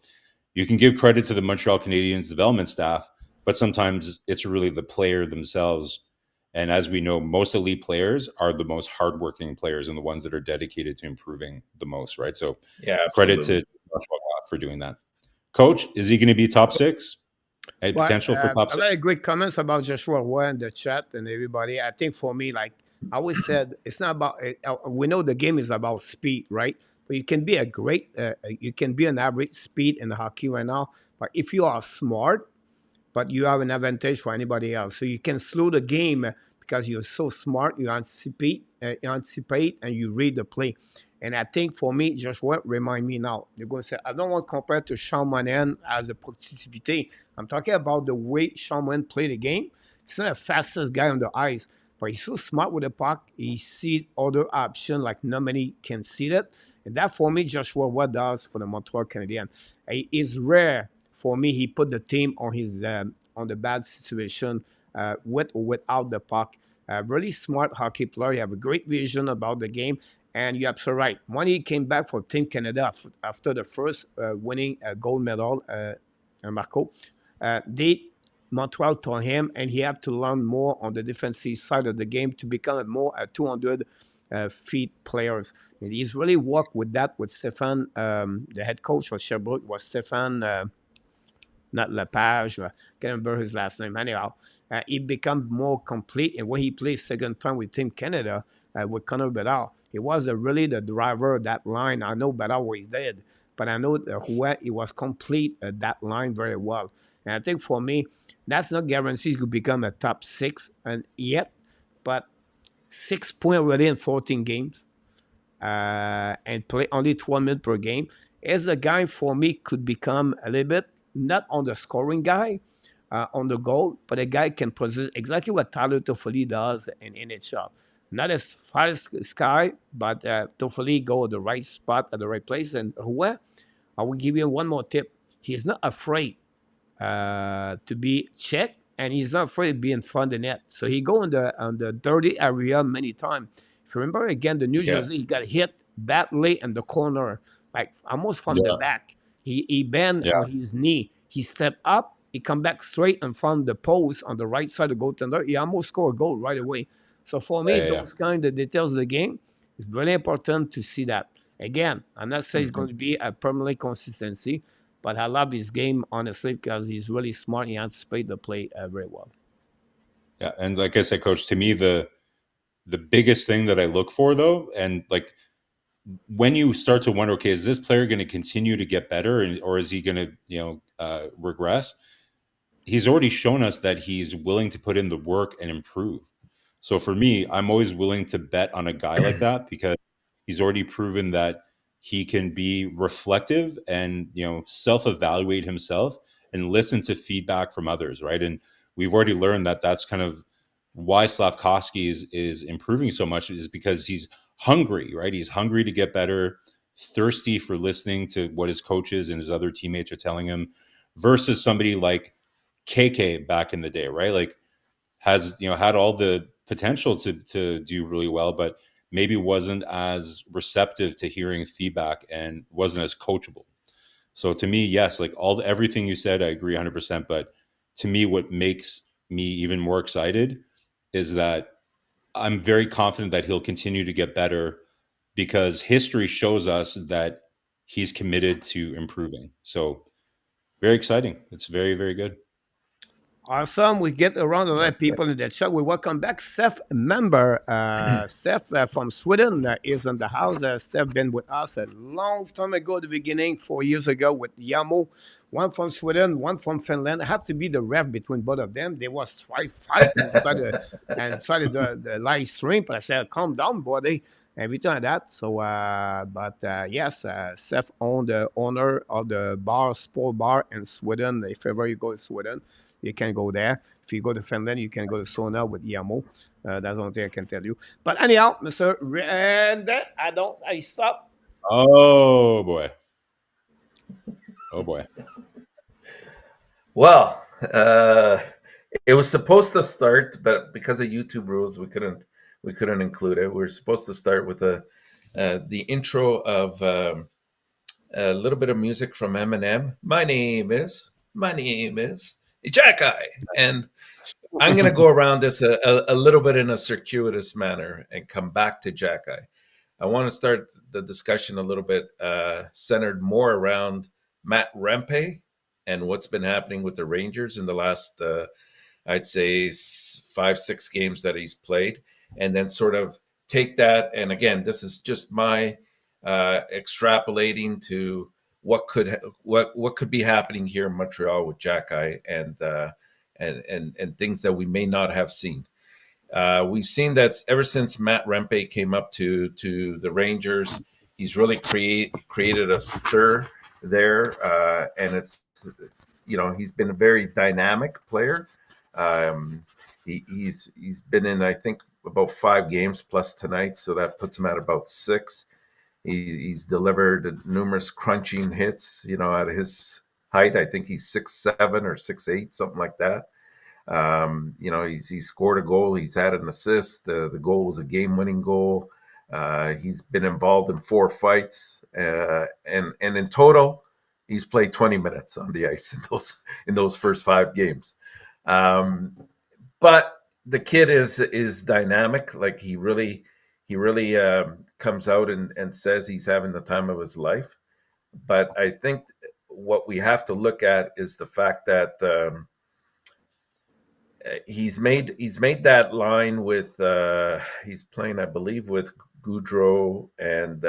you can give credit to the Montreal Canadiens development staff, but sometimes it's really the player themselves. And as we know, most elite players are the most hardworking players and the ones that are dedicated to improving the most, right? So Yeah, credit to absolutely. Joshua Roy for doing that. Coach, is he going to be top 6? A Well, potential for top a 6? lot of great comments about Joshua Roy in the chat and everybody. I think for me, like I always said, it's not about. We know the game is about speed, right? But you can be you can be an average speed in hockey right now. But if you are smart, but you have an advantage for anybody else. So you can slow the game because you're so smart. You anticipate, and you read the play. And I think for me, just what remind me now, you're going to say, I don't want to compare to Sean Monahan as a productivity. I'm talking about the way Sean Monahan played the game. He's not the fastest guy on the ice, but he's so smart with the puck. He sees other options like nobody can see that. And that for me, Joshua, what does for the Montreal Canadiens. It is rare for me. He put the team on his on the bad situation with or without the puck. Really smart hockey player. You have a great vision about the game. And you're absolutely right. When he came back for Team Canada after the first winning gold medal, Marko, they Montreal told him, and he had to learn more on the defensive side of the game to become a more 200 feet players. And he's really worked with that with Stefan, the head coach of Sherbrooke was Stefan. Not Lepage. I can't remember his last name. Anyhow, he become more complete. And when he played second time with Team Canada with Connor Bedard, he was really the driver of that line. I know Bedard was dead, but I know that he was complete that line very well. And I think for me, that's not guaranteed to become a top 6 and yet, but 6 points already in 14 games and play only 12 minutes per game. As a guy for me could become a little bit not on the scoring guy, on the goal, but a guy can produce exactly what Tyler Toffoli does in NHL. Not as fast as Sky, but Toffoli go at the right spot at the right place. And where I will give you one more tip. He's not afraid to be checked, and he's not afraid to be in front of the net. So he go on the dirty area many times. If you remember again, the New Yeah. Jersey, he got hit badly in the corner, like almost from the Yeah. back. He bent Yeah. on his knee. He stepped up. He come back straight in front of the post on the right side of the goaltender. He almost scored a goal right away. So for me, Yeah. those kind of details of the game, it's very important to see that. Again, I'm not saying it's Mhm. going to be a permanent consistency, but I love his game, honestly, because he's really smart. He anticipates the play very well. Yeah. And like I said, Coach, to me, the biggest thing that I look for, though, and like when you start to wonder, okay, is this player going to continue to get better, or is he going to, regress? He's already shown us that he's willing to put in the work and improve. So for me, I'm always willing to bet on a guy like that because he's already proven that he can be reflective and, self-evaluate himself and listen to feedback from others, right? And we've already learned that that's kind of why Slavkovsky is improving so much, is because he's hungry, right? He's hungry to get better, thirsty for listening to what his coaches and his other teammates are telling him, versus somebody like KK back in the day, right? Like has, had all the potential to do really well, but maybe wasn't as receptive to hearing feedback and wasn't as coachable. So to me, yes, like everything you said, I agree 100%. But to me, what makes me even more excited is that I'm very confident that he'll continue to get better because history shows us that he's committed to improving. So very exciting. It's very, very good. Awesome. We get around a lot of Okay. people in the chat. We welcome back Seth member. Seth from Sweden is in the house. Seth been with us a long time ago, the beginning, 4 years ago with Yamo. One from Sweden, one from Finland. I have to be the ref between both of them. There was fight inside of the live stream. But I said, calm down, buddy. Every time that. So, yes, Seth owned the owner of the sport bar in Sweden. If ever you go to Sweden, you can go there. If you go to Finland, you can go to sauna with Yamo. That's the only thing I can tell you. But anyhow, Mr. Rand, I stop. Oh boy. Oh boy. Well, it was supposed to start, but because of YouTube rules, we couldn't include it. We were supposed to start with the intro of a little bit of music from Eminem. My name is Jack Eye, and I'm going to go around this a little bit in a circuitous manner and come back to Jack Eye. I want to start the discussion a little bit centered more around Matt Rempe and what's been happening with the Rangers in the last, I'd say, 5-6 games that he's played, and then sort of take that. And again, this is just my extrapolating to what could be happening here in Montreal with Jack Eye and things that we may not have seen. We've seen that ever since Matt Rempe came up to the Rangers, he's really created a stir there, and it's he's been a very dynamic player. He's been in, I think, about 5 games plus tonight, so that puts him at about 6. He's delivered numerous crunching hits, at his height. I think he's 6'7" or 6'8", something like that. He scored a goal. He's had an assist. The goal was a game-winning goal. He's been involved in 4 fights, and in total, he's played 20 minutes on the ice in those first 5 games. But the kid is dynamic. Like he really comes out and says he's having the time of his life. But I think what we have to look at is the fact that he's made that line with he's playing, I believe, with Goudreau and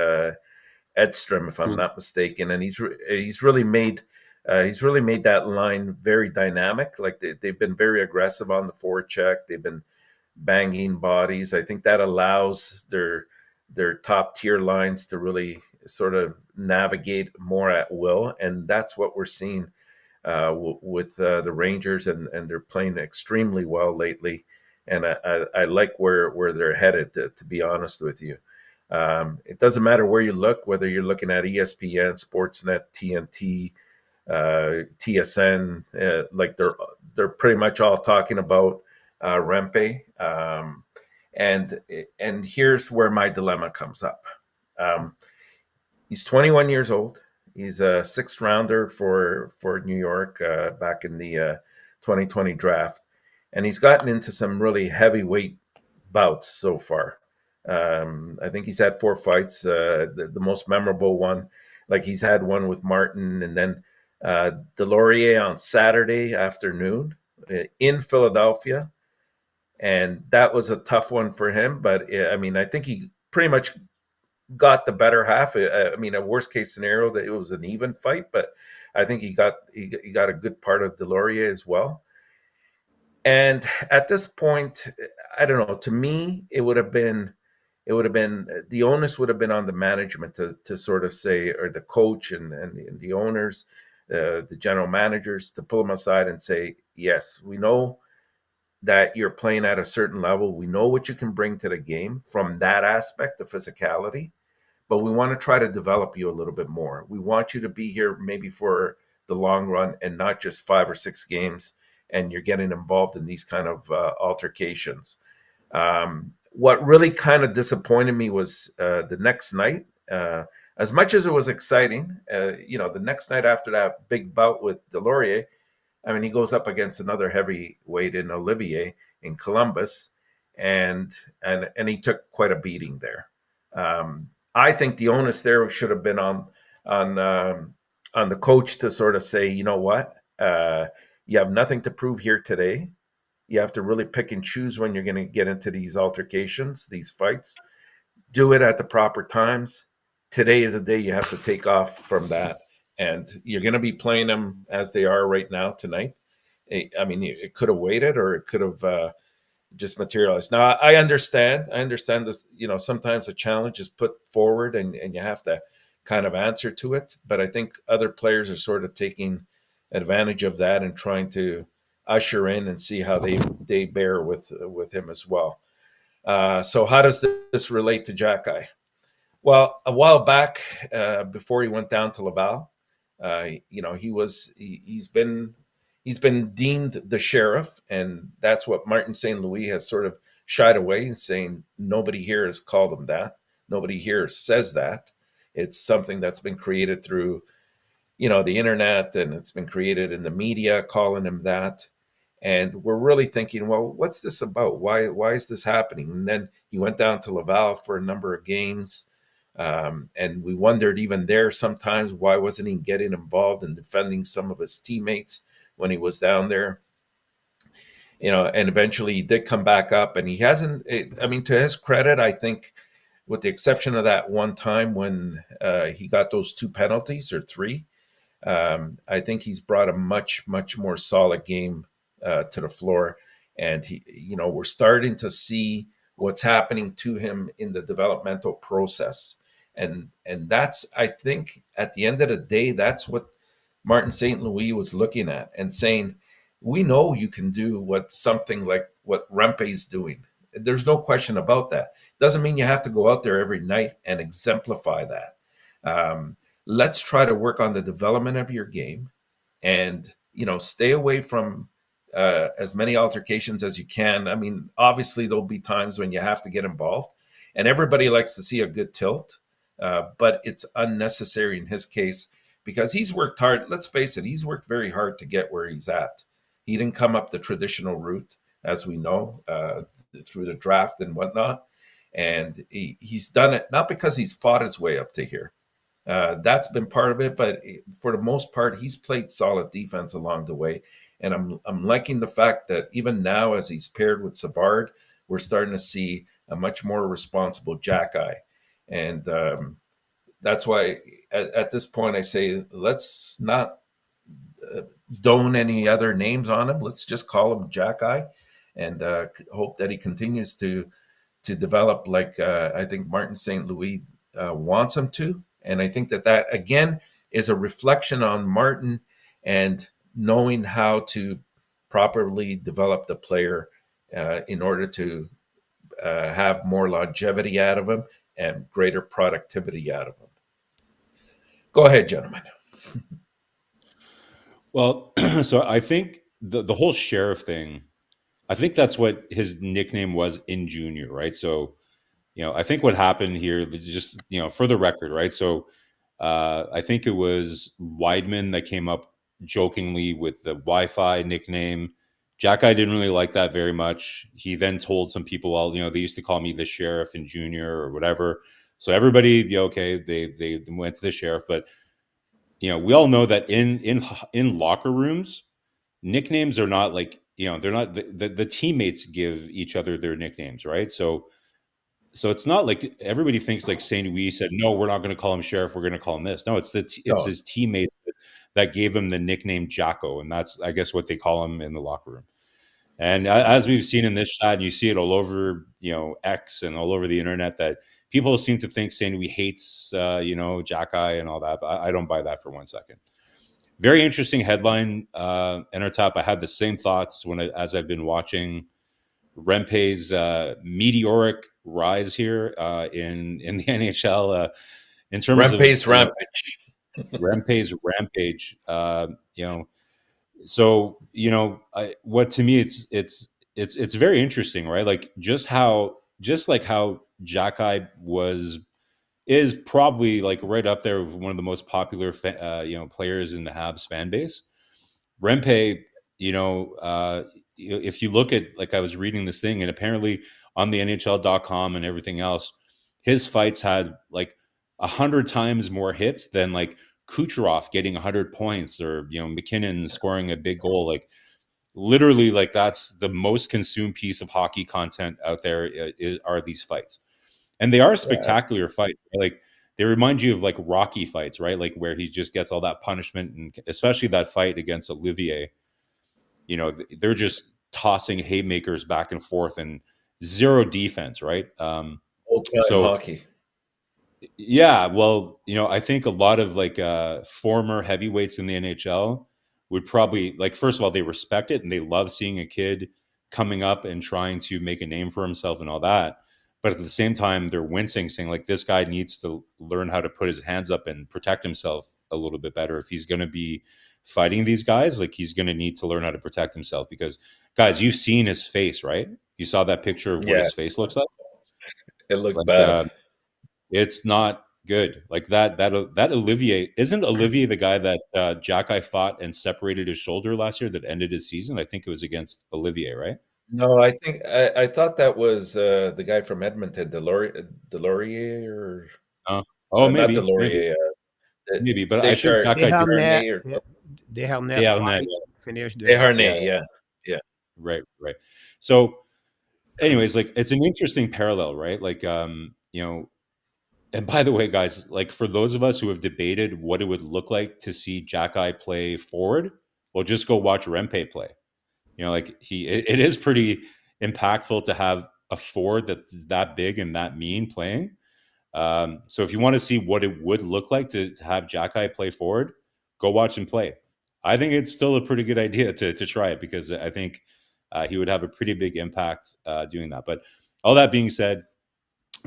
Edstrom, if I'm not mistaken, and he's really made that line very dynamic. Like they've been very aggressive on the forecheck. They've been banging bodies. I think that allows their top tier lines to really sort of navigate more at will, and that's what we're seeing with the Rangers, and they're playing extremely well lately. And I like where they're headed, to be honest with you. It doesn't matter where you look, whether you're looking at ESPN, Sportsnet, TNT, TSN, like they're pretty much all talking about Rempe. And here's where my dilemma comes up. He's 21 years old. He's a 6th rounder for New York back in the 2020 draft. And he's gotten into some really heavyweight bouts so far. I think he's had 4 fights. The most memorable one, like he's had one with Martin, and then Delorier on Saturday afternoon in Philadelphia. And that was a tough one for him. But I mean, I think he pretty much got the better half. I mean, a worst case scenario that it was an even fight, but I think he got a good part of Delorier as well. And at this point, I don't know. To me, it would have been the onus would have been on the management to sort of say, or the coach and the owners, the general managers, to pull him aside and say, yes, we know that you're playing at a certain level. We know what you can bring to the game from that aspect of physicality, but we want to try to develop you a little bit more. We want you to be here maybe for the long run and not just 5 or 6 games and you're getting involved in these kind of altercations. What really kind of disappointed me was the next night. As much as it was exciting, the next night after that big bout with Delorier, I mean, he goes up against another heavyweight in Olivier in Columbus, and he took quite a beating there. I think the onus there should have been on the coach to sort of say, you know what, you have nothing to prove here today. You have to really pick and choose when you're going to get into these altercations, these fights. Do it at the proper times. Today is a day you have to take off from that. And you're going to be playing them as they are right now tonight. I mean, it could have waited or it could have just materialized. Now, I understand. I understand this, sometimes a challenge is put forward and you have to kind of answer to it. But I think other players are sort of taking advantage of that and trying to usher in and see how they bear with him as well. So how does this relate to Jack-Eye? Well, a while back, before he went down to Laval, he's been deemed the sheriff, and that's what Martin St. Louis has sort of shied away, saying nobody here has called him that. Nobody here says that. It's something that's been created through, the internet, and it's been created in the media calling him that. And we're really thinking, well, what's this about? Why is this happening? And then he went down to Laval for a number of games. And we wondered even there sometimes, why wasn't he getting involved in defending some of his teammates when he was down there? And eventually he did come back up, and he hasn't, to his credit, I think, with the exception of that one time when he got those 2 penalties or 3, I think he's brought a much, much more solid game to the floor. And we're starting to see what's happening to him in the developmental process. And that's, I think, at the end of the day, that's what Martin St. Louis was looking at and saying, we know you can do something like what Rempe is doing. There's no question about that. Doesn't mean you have to go out there every night and exemplify that. Let's try to work on the development of your game and, stay away from as many altercations as you can. I mean, obviously there'll be times when you have to get involved, and everybody likes to see a good tilt, but it's unnecessary in his case because he's worked hard. Let's face it, he's worked very hard to get where he's at. He didn't come up the traditional route, as we know, through the draft and whatnot. And he's done it not because he's fought his way up to here. That's been part of it, but for the most part, he's played solid defense along the way. And I'm liking the fact that even now, as he's paired with Savard, we're starting to see a much more responsible Jack-Eye. And that's why at this point I say, let's not don't any other names on him. Let's just call him Jack-Eye and hope that he continues to develop like I think Martin St. Louis wants him to. And I think that again is a reflection on Martin and knowing how to properly develop the player in order to have more longevity out of him and greater productivity out of him. Go ahead, gentlemen. Well, so I think the whole sheriff thing, I think that's what his nickname was in junior, right? So, I think what happened here, just, for the record, right? So I think it was Weidman that came up jokingly with the Wi-Fi nickname. Jack-Eye didn't really like that very much. He then told some people, well, they used to call me the sheriff in junior or whatever. So everybody, okay, they went to the sheriff, but we all know that in locker rooms, nicknames are not like, they're not the teammates give each other their nicknames, right? So it's not like everybody thinks like St. Louis said, no, we're not going to call him sheriff, we're going to call him this. No, it's his teammates that gave him the nickname Jacko, and that's, I guess, what they call him in the locker room. And as we've seen in this chat, you see it all over, X and all over the internet, that people seem to think St. Louis hates, Jack-Eye and all that. But I don't buy that for 1 second. very interesting headline. Enortap. I had the same thoughts as I've been watching Rempe's meteoric rise here in the NHL in terms of Rampage, rampage. Rempe's rampage. So what to me it's very interesting, right? Like just like how Jacky is probably like right up there with one of the most popular players in the Habs fan base. Rempe, if you look at, like, I was reading this thing, and apparently on the NHL.com and everything else, his fights had like 100 times more hits than like Kucherov getting 100 points, or McKinnon scoring a big goal. Like literally, like that's the most consumed piece of hockey content out there are these fights, and they are Yeah, spectacular fights. Like they remind you of like Rocky fights, right? Like where he just gets all that punishment, and especially that fight against Olivier. They're just tossing haymakers back and forth and zero defense, right? old time So hockey. yeah, well, I think a lot of like former heavyweights in the NHL would probably, like, first of all, they respect it and they love seeing a kid coming up and trying to make a name for himself and all that. But at the same time, they're wincing, saying like this guy needs to learn how to put his hands up and protect himself a little bit better if he's going to be fighting these guys. Like he's going to need to learn how to protect himself, because guys, you've seen his face, right? You saw that picture of what Yeah, his face looks like. it looked Like bad. it's not good. Like that Olivier, isn't Olivier the guy that Jacky fought and separated his shoulder last year that ended his season? I think it was against Olivier, right? No, I thought that was the guy from Edmonton, Delorier, or Uh, oh, not maybe, Delorier, but I think Jacky did. Desharnais, Desharnais or Desharnais Yeah, on that, fight finished yeah, Desharnais. Yeah, yeah, right. So, anyways, like it's an interesting parallel, right? Like, and by the way, guys, like for those of us who have debated what it would look like to see Jacky play forward, well, just go watch Rempe play. Like it is pretty impactful to have a forward that's that big and that mean playing. So if you want to see what it would look like to have Jacky play forward, go watch him play. I think it's still a pretty good idea to try it, because I think he would have a pretty big impact doing that. But all that being said,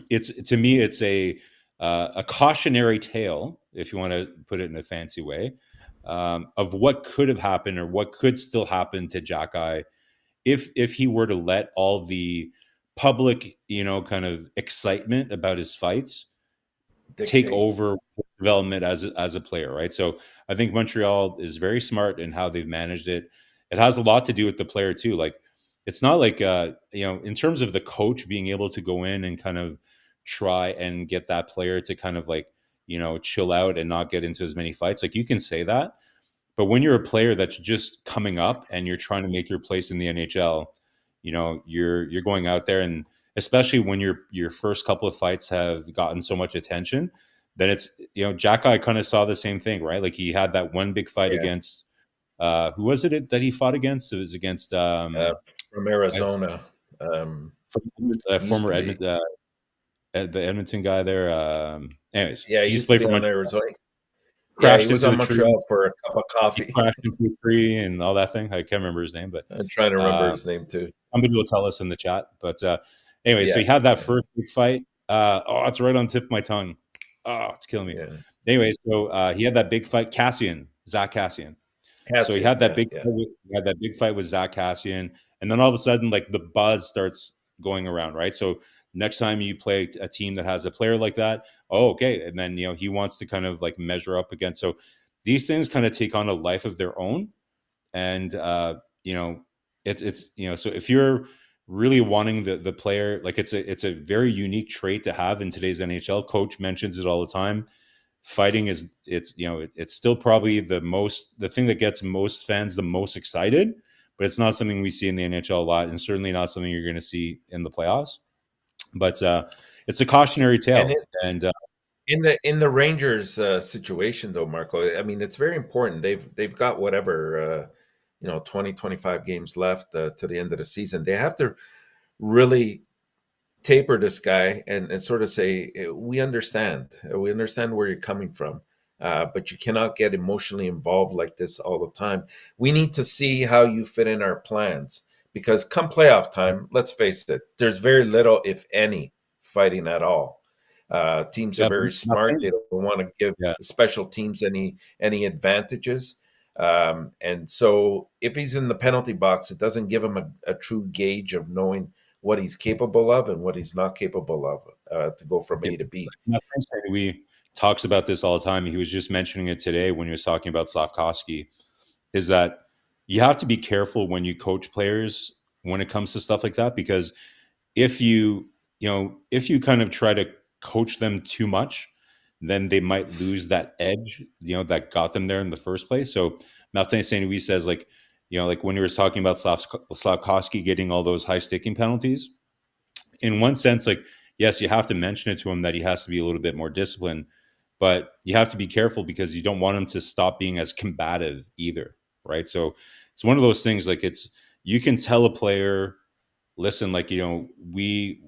to me it's a cautionary tale, if you want to put it in a fancy way, of what could have happened or what could still happen to Jacky if he were to let all the public, kind of excitement about his fights take dictate. over development as a player, right? So I think Montreal is very smart in how they've managed it. It has a lot to do with the player too. Like it's not like in terms of the coach being able to go in and kind of try and get that player to kind of like chill out and not get into as many fights. Like you can say that, but when you're a player that's just coming up and you're trying to make your place in the NHL, you're going out there, and especially when your first couple of fights have gotten so much attention, then it's Jacky kind of saw the same thing, right? Like he had that one big fight Yeah, against who was it that he fought against? It was against uh, from Arizona. He used former to be. Edmonton the Edmonton guy there. Anyways, Yeah, he he used to used to play be for on Montreal. Arizona. Yeah, he Crashed was into on the tree. Montreal for a cup of He coffee. crashed into a tree and all that thing. I can't remember his name, but I'm trying to remember uh, his name too. somebody will tell us in the chat. But anyway, so Yeah, he had that yeah, first big fight. It's right on the tip of my tongue. Oh, it's killing me. yeah. Anyway, so he had that big fight, Zach Cassian. So he Cassian. had that Yeah, big yeah, fight with Zach Cassian, and then all of a sudden, like the buzz starts going around, right? So next time you play a team that has a player like that, oh, okay, and then he wants to kind of like measure up against. So these things kind of take on a life of their own, and you know it's so if you're really wanting the player, like it's a very unique trait to have in today's NHL. Coach mentions it all the time. Fighting is it's still probably the thing that gets most fans the most excited, but it's not something we see in the NHL a lot, and certainly not something you're going to see in the playoffs. But it's a cautionary and tale, and in the Rangers situation though, Marco, I mean it's very important. They've got whatever 20 25 games left to the end of the season. They have to really taper this guy and sort of say we understand where you're coming from. but you cannot get emotionally involved like this all the time. We need to see how you fit in our plans, because come playoff time, let's face it, there's very little, if any, fighting at all. Teams are Yeah, very smart. They don't want to give yeah. special teams any advantages. And so if he's in the penalty box, it doesn't give him a true gauge of knowing what he's capable of and what he's not capable of, to go from Yeah. A to B. We talks about this all the time. He was just mentioning it today when he was talking about Slavkovsky, is that you have to be careful when you coach players when it comes to stuff like that, because if if you kind of try to coach them too much, then they might lose that edge, that got them there in the first place. So Martin Saint Louis says, like, like when he was talking about Slavkovsky getting all those high sticking penalties, in one sense, like, yes, you have to mention it to him that he has to be a little bit more disciplined, but you have to be careful because you don't want him to stop being as combative either, right? So it's one of those things, like, you can tell a player, listen, like, we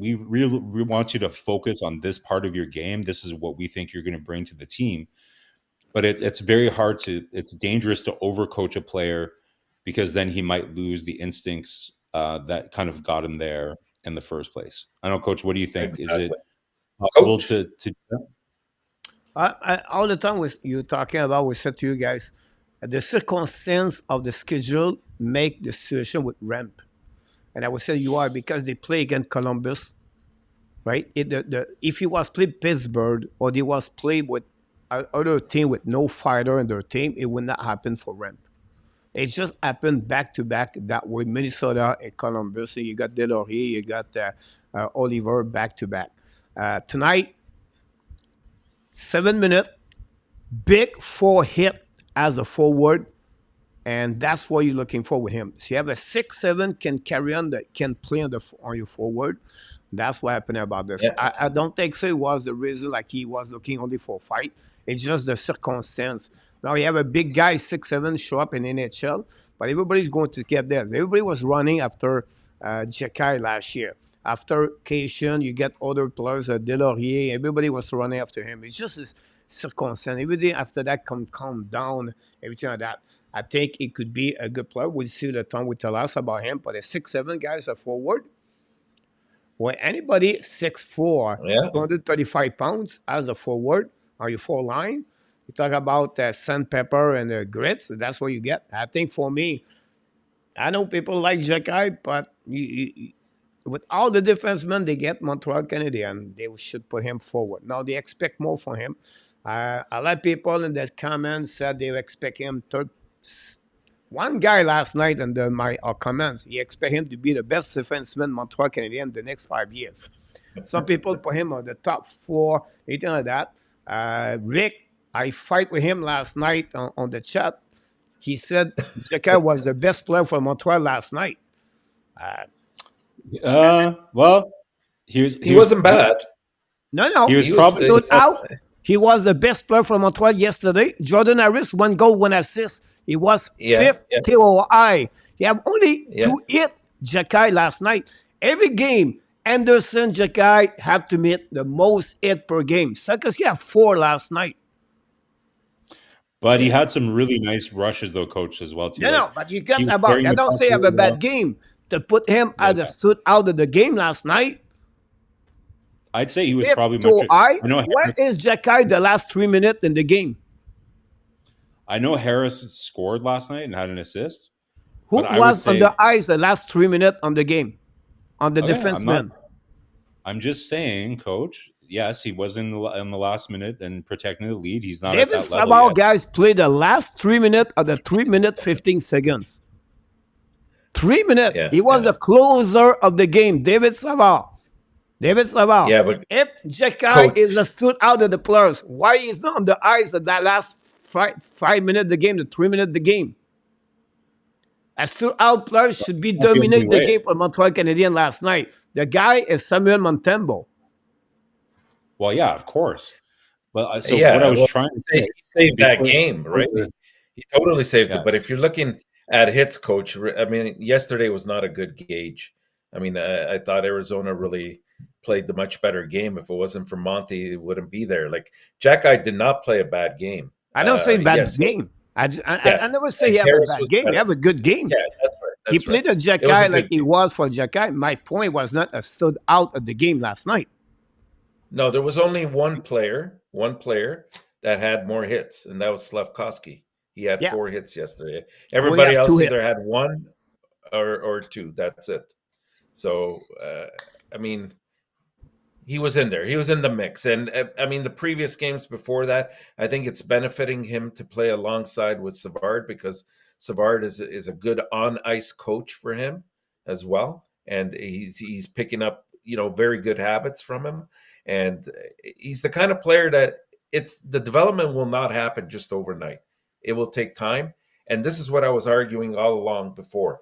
really want you to focus on this part of your game. This is what we think you're going to bring to the team. But it's very hard it's dangerous to overcoach a player, because then he might lose the instincts that kind of got him there in the first place. I don't know, Coach, what do you think? Is it Exactly. possible Coach. to do that? All the time with you talking about, we said to you guys, the circumstance of the schedule make the situation with ramp. And I would say you are, because they play against Columbus, right? If he was played Pittsburgh, or they was played with other team with no fighter in their team, it would not happen for ramp. It just happened back to back that way. Minnesota and Columbus. So you got Delorier, you got Oliver back to back. Tonight, 7 minutes, big 4 hit as a forward, and that's what you're looking for with him. So you have a 6-7 can carry on, that can play on your forward. That's what happened about this. Yeah. I don't think so. It was the reason, like, he was looking only for a fight. It's just the circumstance. Now you have a big guy 6-7 show up in NHL, but everybody's going to get there. Everybody was running after Jekai last year. After Cation, you get other players, Delorier. Everybody was running after him. It's just this circumstance. Everything after that calm down, everything like that. I think it could be a good player. We'll see the time will tell us about him. But a 6-7 guys are forward. When anybody 6'4", Yeah. 235 pounds as a forward on your four line, you talk about sandpaper and grits. That's what you get. I think for me, I know people like Jekai, but with all the defensemen they get, Montreal Canadiens, they should put him forward. Now they expect more from him. A lot of people in the comments said they expect him third. One guy last night in my comments, he expect him to be the best defenseman Montreal Canadiens the next 5 years. Some people put him on the top 4, anything like that. Rick, I fight with him last night on the chat. He said Jekai was the best player for Montreal last night. Well, He wasn't bad. No, He was he probably stood out. He was the best player for Montreal yesterday. Jordan Harris, 1 goal, 1 assist. He was fifth TOI. He have only 2 hit Jekai last night. Every game, Anderson, Jekai had to meet the most hit per game. Suckers, he had 4 last night. But he had some really nice rushes, though, Coach, as well, too. No, but you get about. I don't say have a bad game. To put him as a stood out of the game last night. I'd say he was probably much. Where is Jekai the last 3 minutes in the game? I know Harris scored last night and had an assist. Who was on the ice the last 3 minutes on the game? On the defenseman? I'm just saying, Coach. Yes, he was in the last minute and protecting the lead. He's not David at that level yet. Guys played the last 3 minutes of the 3 minute 15 seconds. 3 minutes. He was the closer of the game. David Savard. Yeah, but if Jekai is stood out of the players, why is not on the ice at that last 5 minutes of the game, the 3 minutes of the game? A stood out player should be dominating the game for Montreal Canadiens last night. The guy is Samuel Montembeault. Well, yeah, of course. But what I was trying to say, he saved that game, right? He totally saved it. But if you're looking at hits, Coach, I mean, yesterday was not a good gauge. I mean, I thought Arizona really played the much better game. If it wasn't for Monty, it wouldn't be there. Like Jack did not play a bad game. I don't say bad Yes, game. yeah. I never say And he have a Harris bad was game. He better. have a good game. Yeah, that's right. He That's right. played a It was a Jacky like good he game. was for Jacky. My point was not a stood out of the game last night. No, there was only one player that had more hits, and that was Slavkovsky. He had Yeah. 4 hits yesterday. Only Everybody have 2 else hits. either had 1 or 2. That's it. So, I mean, he was in there. He was in the mix. And I mean, the previous games before that, I think it's benefiting him to play alongside with Savard because Savard is a good on ice coach for him as well, and he's picking up very good habits from him, and he's the kind of player that it's the development will not happen just overnight. It will take time, and this is what I was arguing all along before.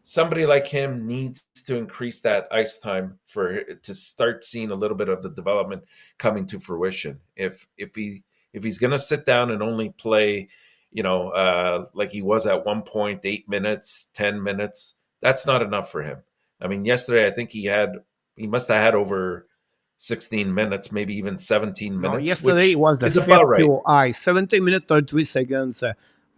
Somebody like him needs to increase that ice time to start seeing a little bit of the development coming to fruition. If he's going to sit down and only play, like he was at one point, 8 minutes, 10 minutes, that's not enough for him. I mean, yesterday I think he must have had over 16 minutes, maybe even 17 No, minutes. yesterday which was the is about right. 50 17 minutes 33 seconds.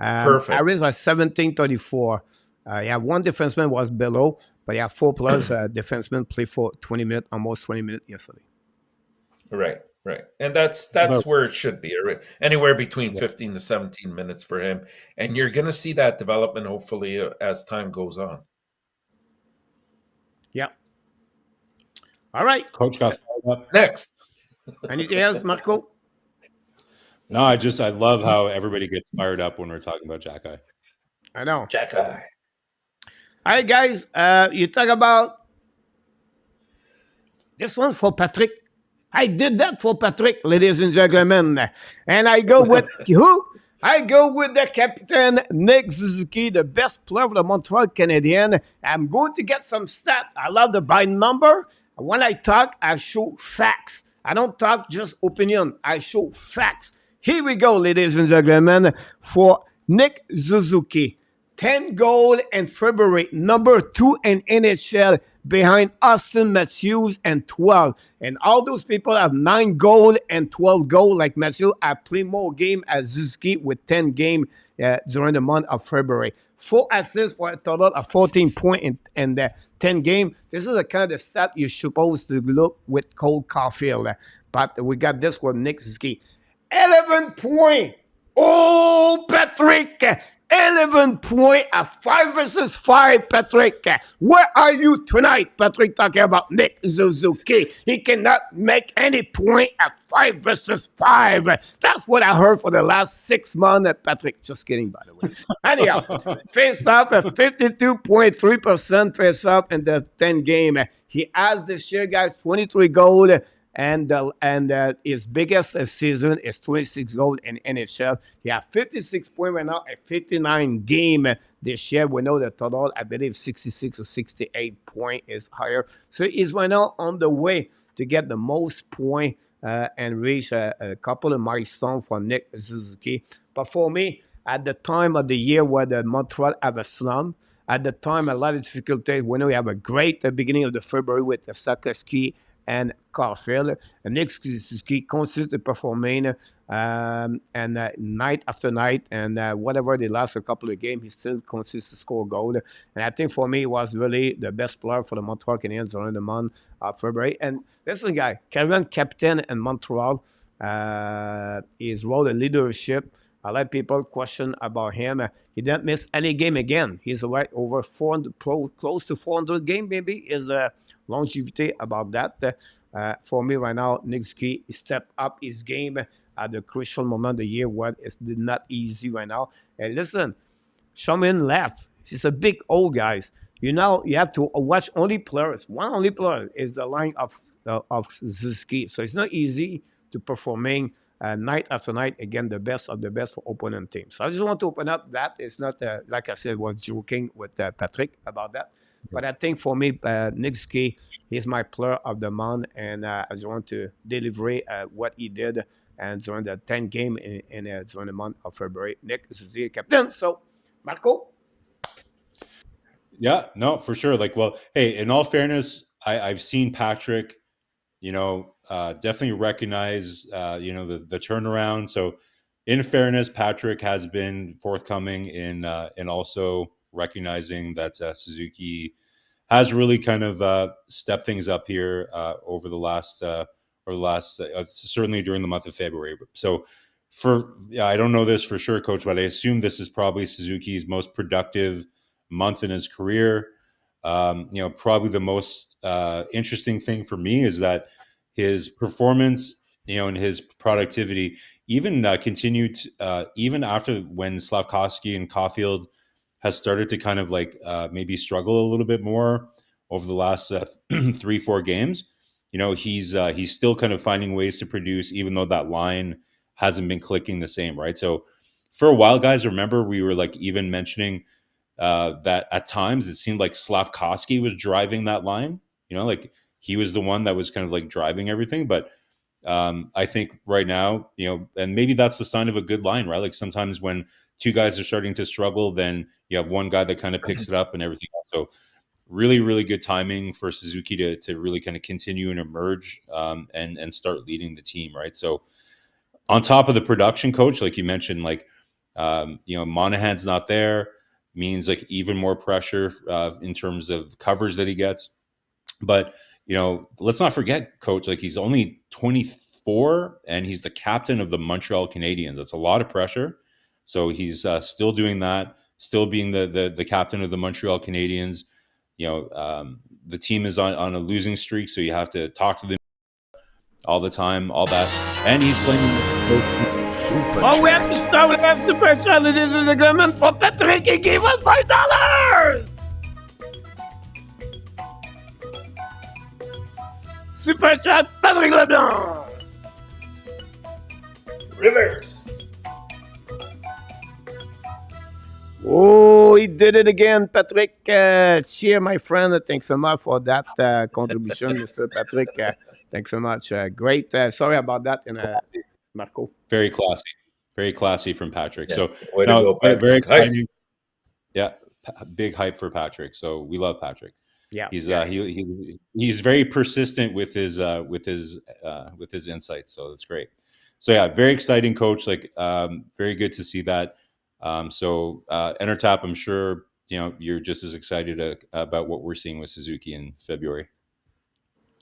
Perfect. Average was 17:34. Yeah, one defenseman was below, but yeah, 4 plus defensemen played for 20 minutes, almost 20 minutes yesterday. Right. And that's where it should be, anywhere between 15 to 17 minutes for him. And you're going to see that development, hopefully, as time goes on. Yeah. All right. Coach got fired up. Next. Anything else, Marko? No, I love how everybody gets fired up when we're talking about Jacky. I know. Jacky. All right, guys. You talk about this one for Patrick. I did that for Patrick, ladies and gentlemen. And I go with who? I go with the captain, Nick Suzuki, the best player of the Montreal Canadiens. I'm going to get some stats. I love the by number. When I talk, I show facts. I don't talk just opinion. I show facts. Here we go, ladies and gentlemen, for Nick Suzuki. 10 goals in February, number 2 in NHL, behind Austin Matthews and 12. And all those people have 9 goals and 12 goals. Like Matthews, I play more game as Suzuki with 10 games during the month of February. 4 assists for a total of 14 points in the 10 games. This is the kind of stat you're supposed to look with Cole Caulfield. But we got this one, Nick Suzuki. 11 points. Oh, Patrick. 11 points at 5 versus 5, Patrick. Where are you tonight, Patrick, talking about Nick Suzuki? He cannot make any point at 5 versus 5. That's what I heard for the last 6 months, Patrick. Just kidding, by the way. Anyhow, face up at 52.3% face up in the 10 game. He has this year, guys, 23 goals. And his biggest season is 26 goals in NHL. He has 56 points right now, a 59 game this year. We know the total, I believe 66 or 68 points is higher. So he's right now on the way to get the most points and reach a couple of milestones for Nick Suzuki. But for me, at the time of the year where the Montreal have a slump, at the time a lot of difficulties, we know we have a great beginning of the February with the Slavkovsky and Caulfield. And Nick Suzuki consistently performing night after night, and whatever they lost a couple of games, he still continues to score goal. And I think for me, he was really the best player for the Montreal Canadiens during the month of February. And listen, guy, Canadian captain in Montreal, his role in leadership. A lot of people question about him. He didn't miss any game again. He's right over 400, close to 400 game, maybe, is longevity about that. For me right now, Nick Suzuki stepped up his game at the crucial moment of the year when it's not easy right now. And listen, Shaman left. He's a big old guys. You have to watch only players. One only player is the line of Suzuki. So it's not easy to performing night after night, again, the best of the best for opponent teams. So I just want to open up that. It's not, like I said, was joking with Patrick about that. But I think for me, Nick Suzuki, he's my player of the month, and I just want to deliver what he did and during the 10 game during the month of February. Nick Suzuki, captain. So, Marko? Yeah, no, for sure. Like, well, hey, in all fairness, I've seen Patrick definitely recognize, the turnaround. So, in fairness, Patrick has been forthcoming in also recognizing that Suzuki has really kind of stepped things up here certainly during the month of February. So, I don't know this for sure, Coach, but I assume this is probably Suzuki's most productive month in his career. Probably the most interesting thing for me is that his performance, and his productivity even continued even after when Slavkovsky and Caulfield has started to kind of like maybe struggle a little bit more over the last 3-4 games. He's still kind of finding ways to produce, even though that line hasn't been clicking the same, right? So for a while, guys, remember we were like even mentioning that at times it seemed like Slavkovsky was driving that line. Like he was the one that was kind of like driving everything. But I think right now, and maybe that's the sign of a good line, right? Like sometimes when two guys are starting to struggle, then you have one guy that kind of picks it up and everything else. So really, really good timing for Suzuki to really kind of continue and emerge and start leading the team, right? So on top of the production, Coach, like you mentioned, like Monahan's not there, means like even more pressure in terms of covers that he gets. But let's not forget, Coach, like he's only 24 and he's the captain of the Montreal Canadiens. That's a lot of pressure. So he's still doing that, still being the captain of the Montreal Canadiens. The team is on a losing streak, so you have to talk to them all the time, all that, and he's playing. Oh, we have to start with that super challenges in the agreement for Patrick. He gave us $5. Super chat, Patrick Leblanc. Reverse. Oh, he did it again, Patrick. Cheer, my friend. Thanks so much for that contribution, Mr. Patrick. Thanks so much. Great. Sorry about that, Marko. Very classy from Patrick. Yeah. So, Way to go, very Patrick. exciting. Yeah, big hype for Patrick. So we love Patrick. Yeah, he's very persistent with his insights. So that's great. So yeah, very exciting, Coach. Like very good to see that. Enortap, I'm sure you're just as excited about what we're seeing with Suzuki in February.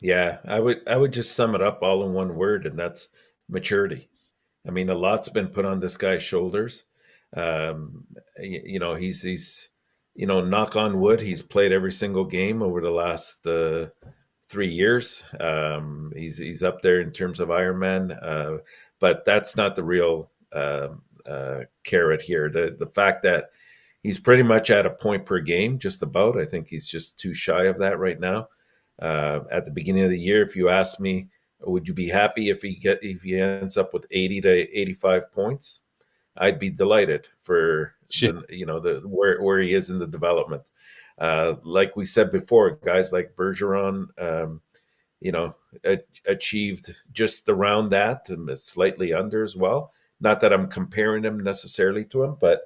Yeah, I would just sum it up all in one word, and that's maturity. I mean, a lot's been put on this guy's shoulders. He's knock on wood, he's played every single game over the last 3 years. He's up there in terms of Ironman, but that's not the real carrot here. The fact that he's pretty much at a point per game, just about. I think he's just too shy of that right now. At the beginning of the year, if you asked me, would you be happy if he ends up with 80 to 85 points? I'd be delighted for where he is in the development. Like we said before, guys like Bergeron, achieved just around that and slightly under as well. Not that I'm comparing him necessarily to him, but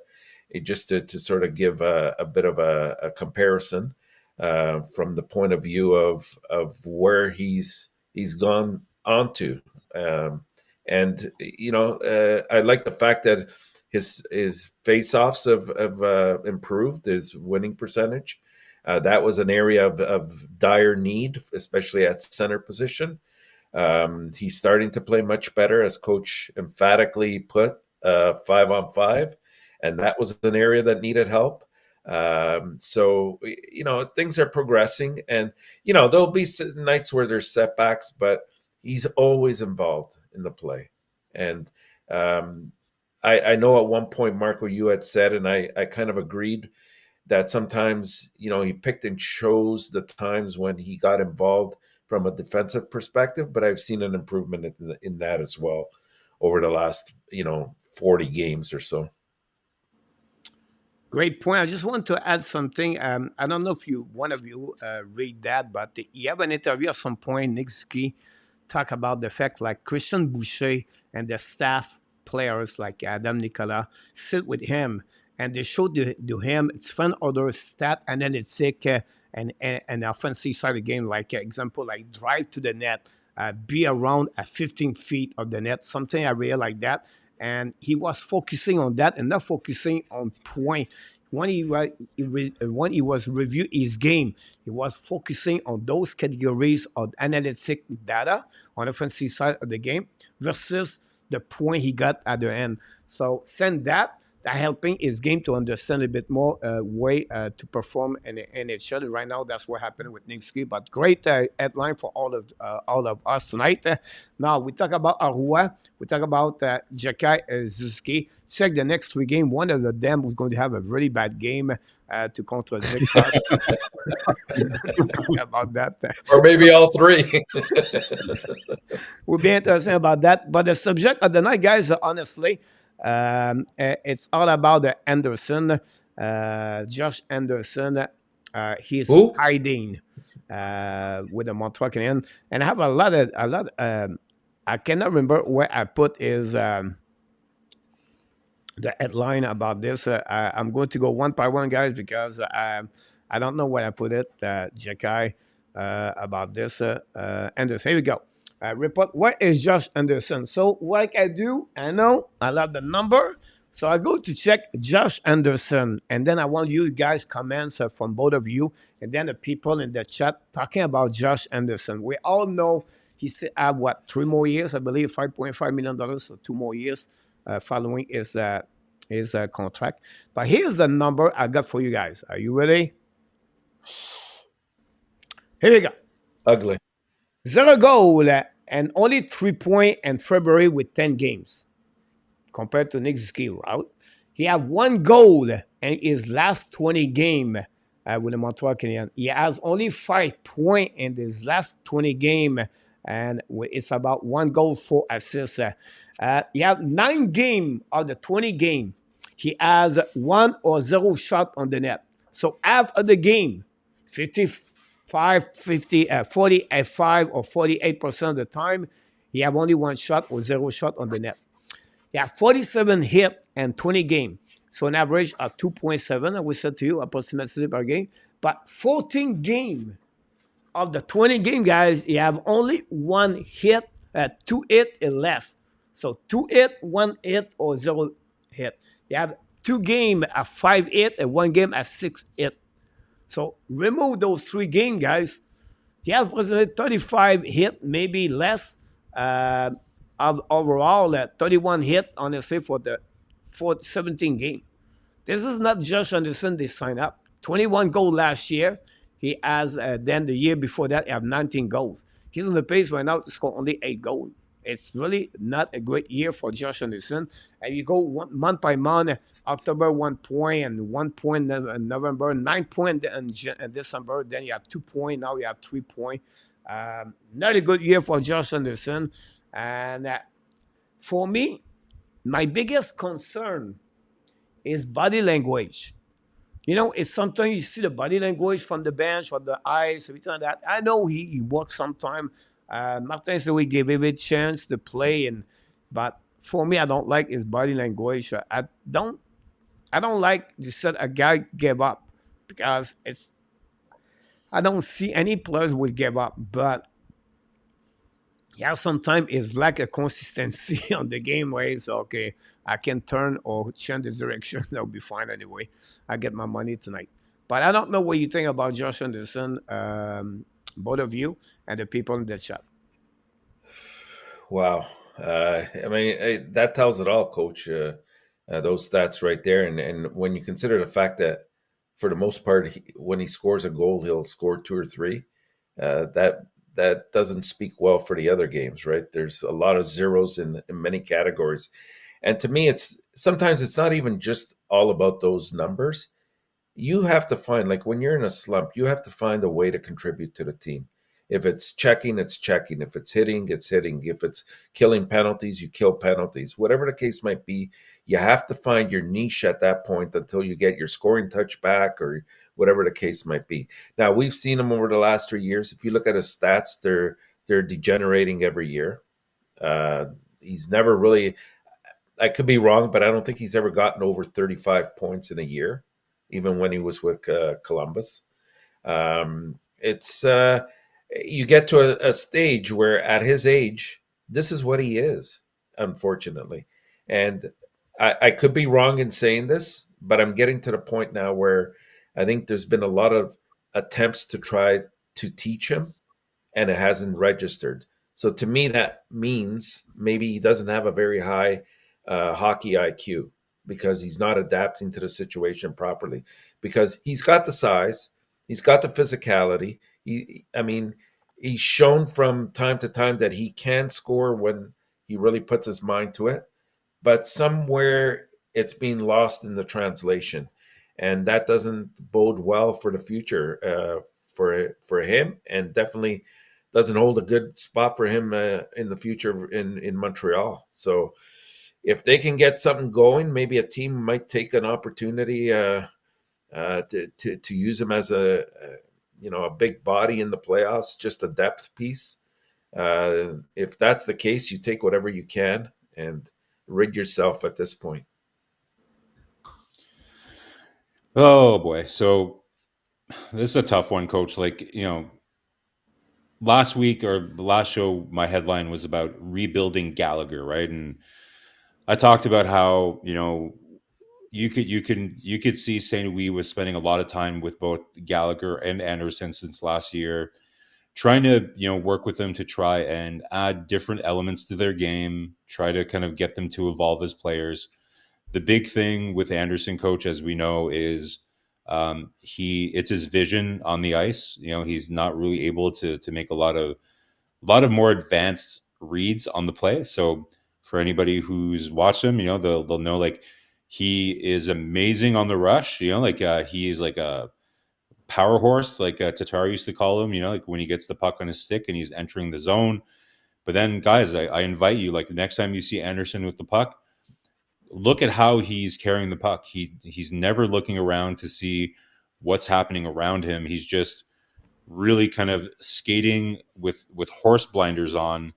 just to sort of give a bit of a comparison from the point of view of where he's gone on to. I like the fact that his face-offs have improved, his winning percentage. That was an area of dire need, especially at center position. He's starting to play much better, as coach emphatically put, 5-on-5, and that was an area that needed help. Things are progressing, and there'll be nights where there's setbacks, but he's always involved in the play. And I know at one point, Marko, you had said, and I kind of agreed, that sometimes he picked and chose the times when he got involved from a defensive perspective, but I've seen an improvement in that as well over the last 40 games or so. Great point. I just want to add something. I don't know if one of you read that, but you have an interview at some point, Nick Suzuki talk about the fact like Christian Boucher and the staff players like Adam Nicola sit with him and they show to him it's fun other stat analytic and offensive side of the game, like example, like drive to the net, be around at 15 feet of the net, something I really like that. And he was focusing on that and not focusing on point. When when he was reviewing his game, he was focusing on those categories of analytic data on the offensive side of the game versus the point he got at the end. So send that helping his game to understand a bit more way to perform in the NHL. Right now, that's what happened with Nick Ski. But great headline for all of us tonight. Now we talk about Arua. We talk about Jakai Zuski. Check the next 3 games. One of them was going to have a really bad game to contradict us about that. Or maybe all 3. We'll be interesting about that. But the subject of the night, guys, honestly, it's all about the Anderson, Josh Anderson. He's Who? hiding with the Montreal Canadiens, and I have a lot. I cannot remember where I put is the headline about this. I'm going to go one by one, guys, because I don't know where I put it. Jekai about this. Anderson. Here we go. Report. Where is Josh Anderson? So what I do, I know I love the number. So I go to check Josh Anderson, and then I want you guys comments from both of you, and then the people in the chat talking about Josh Anderson. We all know he said have what 3 more years, I believe, $5.5 million, so 2 more years following his contract. But here's the number I got for you guys. Are you ready? Here we go. Ugly. 0 goal and only 3 points in February with 10 games compared to Nick Ski route. He had 1 goal in his last 20 games with the Montreal Canadiens. He has only 5 points in his last 20 games, and it's about 1 goal, 4 assists. He has 9 games of the 20 games. He has 1 or 0 shot on the net. So after the game, 45 or 48% of the time, he have only 1 shot or 0 shot on the net. He have 47 hit and 20 games. So an average of 2.7, I will say to you, approximately per game. But 14 games of the 20 game, guys, you have only 1 hit, 2 hit and less. So 2 hit, 1 hit, or 0 hit. You have 2 games at 5 hit and 1 game at 6 hit. So remove those 3 games, guys. You have 35 hit, maybe less. Of overall, 31 hit, honestly, for 17 game. This is not Josh Anderson they signed up. 21 goals last year. He has, then the year before that, he have 19 goals. He's on the pace right now to score only 8 goals. It's really not a great year for Josh Anderson. And you go month by month, October 1 point and 1 point in November, 9 points in December. Then you have 2 points. Now you have 3 points. Not a good year for Josh Anderson. And for me, my biggest concern is body language. You know, it's sometimes you see the body language from the bench or the eyes, everything like that. I know he works sometimes. Martin said we gave him a chance to play, but for me, I don't like his body language. I don't like to said a guy gave up because I don't see any players would give up, but yeah, sometimes it's like a consistency on the game where it's okay, I can turn or change the direction. That'll be fine anyway. I get my money tonight. But I don't know what you think about Josh Anderson, both of you and the people in the chat. Wow. I mean, that tells it all, Coach. Those stats right there. And when you consider the fact that for the most part, when he scores a goal, he'll score 2 or 3. That doesn't speak well for the other games, right? There's a lot of zeros in many categories. And to me, sometimes it's not even just all about those numbers. You have to find, like when you're in a slump, you have to find a way to contribute to the team. If it's checking, it's checking. If it's hitting, it's hitting. If it's killing penalties, you kill penalties. Whatever the case might be, you have to find your niche at that point until you get your scoring touch back or whatever the case might be. Now, we've seen him over the last 3 years. If you look at his stats, they're degenerating every year. He's never really, I could be wrong, but I don't think he's ever gotten over 35 points in a year, even when he was with Columbus. you get to a stage where at his age, this is what he is, unfortunately. And I could be wrong in saying this, but I'm getting to the point now where I think there's been a lot of attempts to try to teach him, and it hasn't registered. So to me, that means maybe he doesn't have a very high hockey IQ because he's not adapting to the situation properly. Because he's got the size, he's got the physicality. I mean, he's shown from time to time that he can score when he really puts his mind to it, but somewhere it's being lost in the translation, and that doesn't bode well for the future for him, and definitely doesn't hold a good spot for him in the future in Montreal. So if they can get something going, maybe a team might take an opportunity to use him as a big body in the playoffs, just a depth piece. If that's the case, you take whatever you can and rid yourself at this point. Oh boy. So this is a tough one, Coach. Last week or the last show, my headline was about rebuilding Gallagher, right? And I talked about how, you could see St. Louis was spending a lot of time with both Gallagher and Anderson since last year, trying to, work with them to try and add different elements to their game, try to kind of get them to evolve as players. The big thing with Anderson, Coach, as we know, is it's his vision on the ice. He's not really able to make a lot of more advanced reads on the play. So for anybody who's watched him, they'll know, like, he is amazing on the rush. He is like a power horse, like Tatar used to call him. Like when he gets the puck on his stick and he's entering the zone. But then, guys, I invite you, like, next time you see Anderson with the puck, look at how he's carrying the puck. He's never looking around to see what's happening around him. He's just really kind of skating with horse blinders on.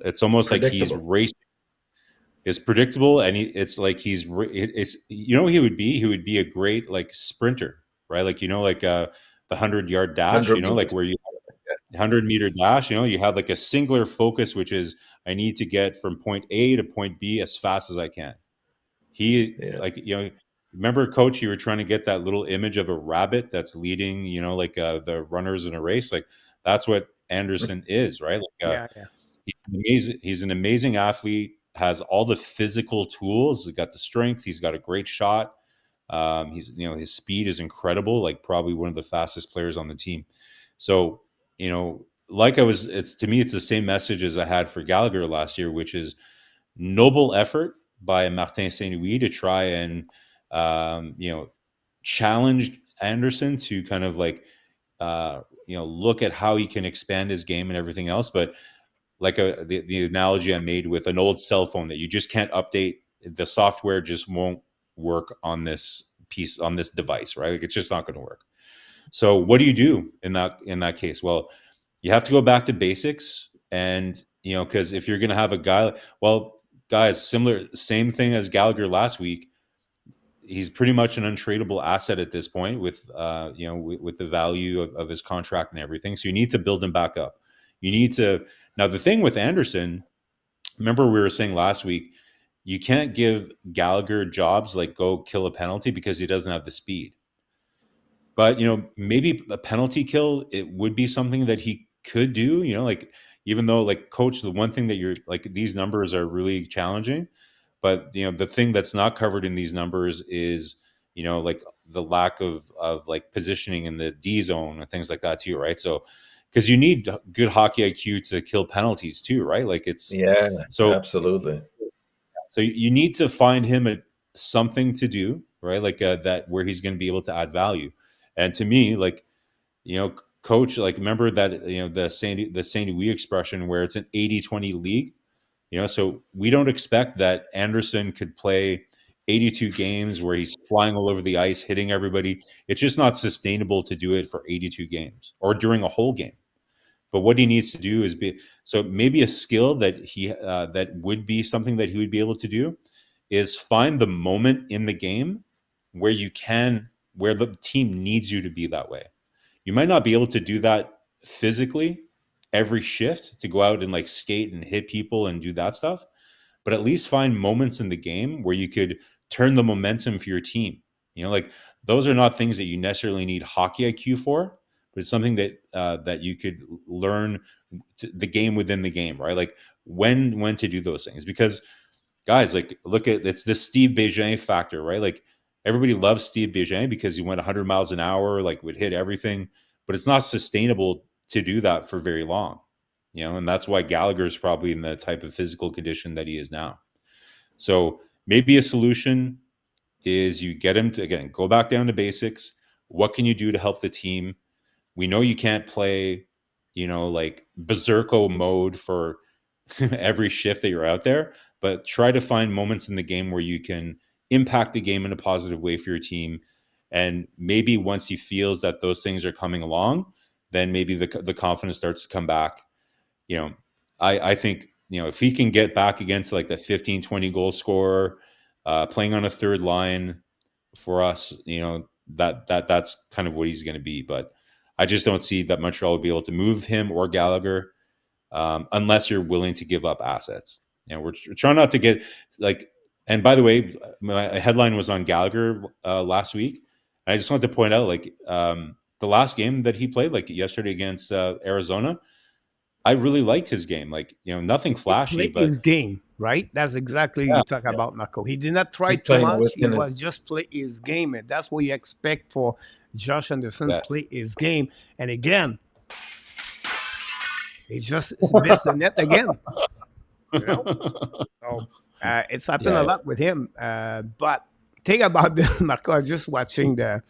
It's almost like he's Predictable. racing. It's predictable, and it's like it's he would be a great, like, sprinter, right? Like, the 100-yard dash, 100 like meters. where you 100-meter dash, you have like a singular focus, which is, I need to get from point A to point B as fast as I can. He, Yeah. like, remember, Coach, you were trying to get that little image of a rabbit that's leading, like the runners in a race. Like, that's what Anderson is, right? Like, Yeah, yeah. he's an amazing athlete, has all the physical tools. He's got the strength. He's got a great shot. His speed is incredible, like probably one of the fastest players on the team. So, it's, to me, it's the same message as I had for Gallagher last year, which is noble effort by Martin St. Louis to try and, challenge Anderson to kind of, like, look at how he can expand his game and everything else. But like, the analogy I made with an old cell phone that you just can't update, the software just won't work on this device, right? Like, it's just not going to work. So what do you do in that case? Well, you have to go back to basics, and, because if you're going to have a guy, well, guys, same thing as Gallagher last week. He's pretty much an untradeable asset at this point with, with the value of his contract and everything. So you need to build him back up. You need to, now, the thing with Anderson, remember we were saying last week, you can't give Gallagher jobs like go kill a penalty because he doesn't have the speed. But, maybe a penalty kill, it would be something that he could do, like, even though, like, Coach, the one thing that you're like, these numbers are really challenging, but, the thing that's not covered in these numbers is, like, the lack of like positioning in the D zone and things like that too, right? So, because you need good hockey IQ to kill penalties too, right? Like, it's Yeah, so absolutely. you need to find him something to do, right? Like, that where he's going to be able to add value. And to me, like, Coach, like, remember that, the Saint Louis expression where it's an 80-20 league. So we don't expect that Anderson could play 82 games where he's flying all over the ice, hitting everybody. It's just not sustainable to do it for 82 games or during a whole game. But what he needs to do is so maybe a skill that would be something that he would be able to do is find the moment in the game where where the team needs you to be that way. You might not be able to do that physically every shift to go out and like skate and hit people and do that stuff, but at least find moments in the game where you could turn the momentum for your team. Like those are not things that you necessarily need hockey IQ for, but it's something that that you could learn the game within the game, right? Like when to do those things, because guys, like look at it's the Steve Bégin factor, right? Like everybody loves Steve Bégin because he went 100 miles an hour, like would hit everything, but it's not sustainable to do that for very long, and that's why Gallagher is probably in the type of physical condition that he is now. So maybe a solution is you get him to, again, go back down to basics. What can you do to help the team? We know you can't play, like berserko mode for every shift that you're out there, but try to find moments in the game where you can impact the game in a positive way for your team. And maybe once he feels that those things are coming along, then maybe the confidence starts to come back. I think, if he can get back against like the 15, 20 goal scorer, playing on a third line for us, that's kind of what he's going to be. But I just don't see that Montreal will be able to move him or Gallagher unless you're willing to give up assets. We're trying not to get like. And by the way, my headline was on Gallagher last week. And I just wanted to point out, like the last game that he played, like yesterday against Arizona, I really liked his game. Like, nothing flashy, but his game, right? That's exactly you talk about, Marko. He did not try He's too playing much. He within was his. just play his game, and that's what you expect for Josh Anderson. Yeah. Play his game, and again, he just missed the net again. So it's happened a lot with him. But think about this, Marko. I was just watching the.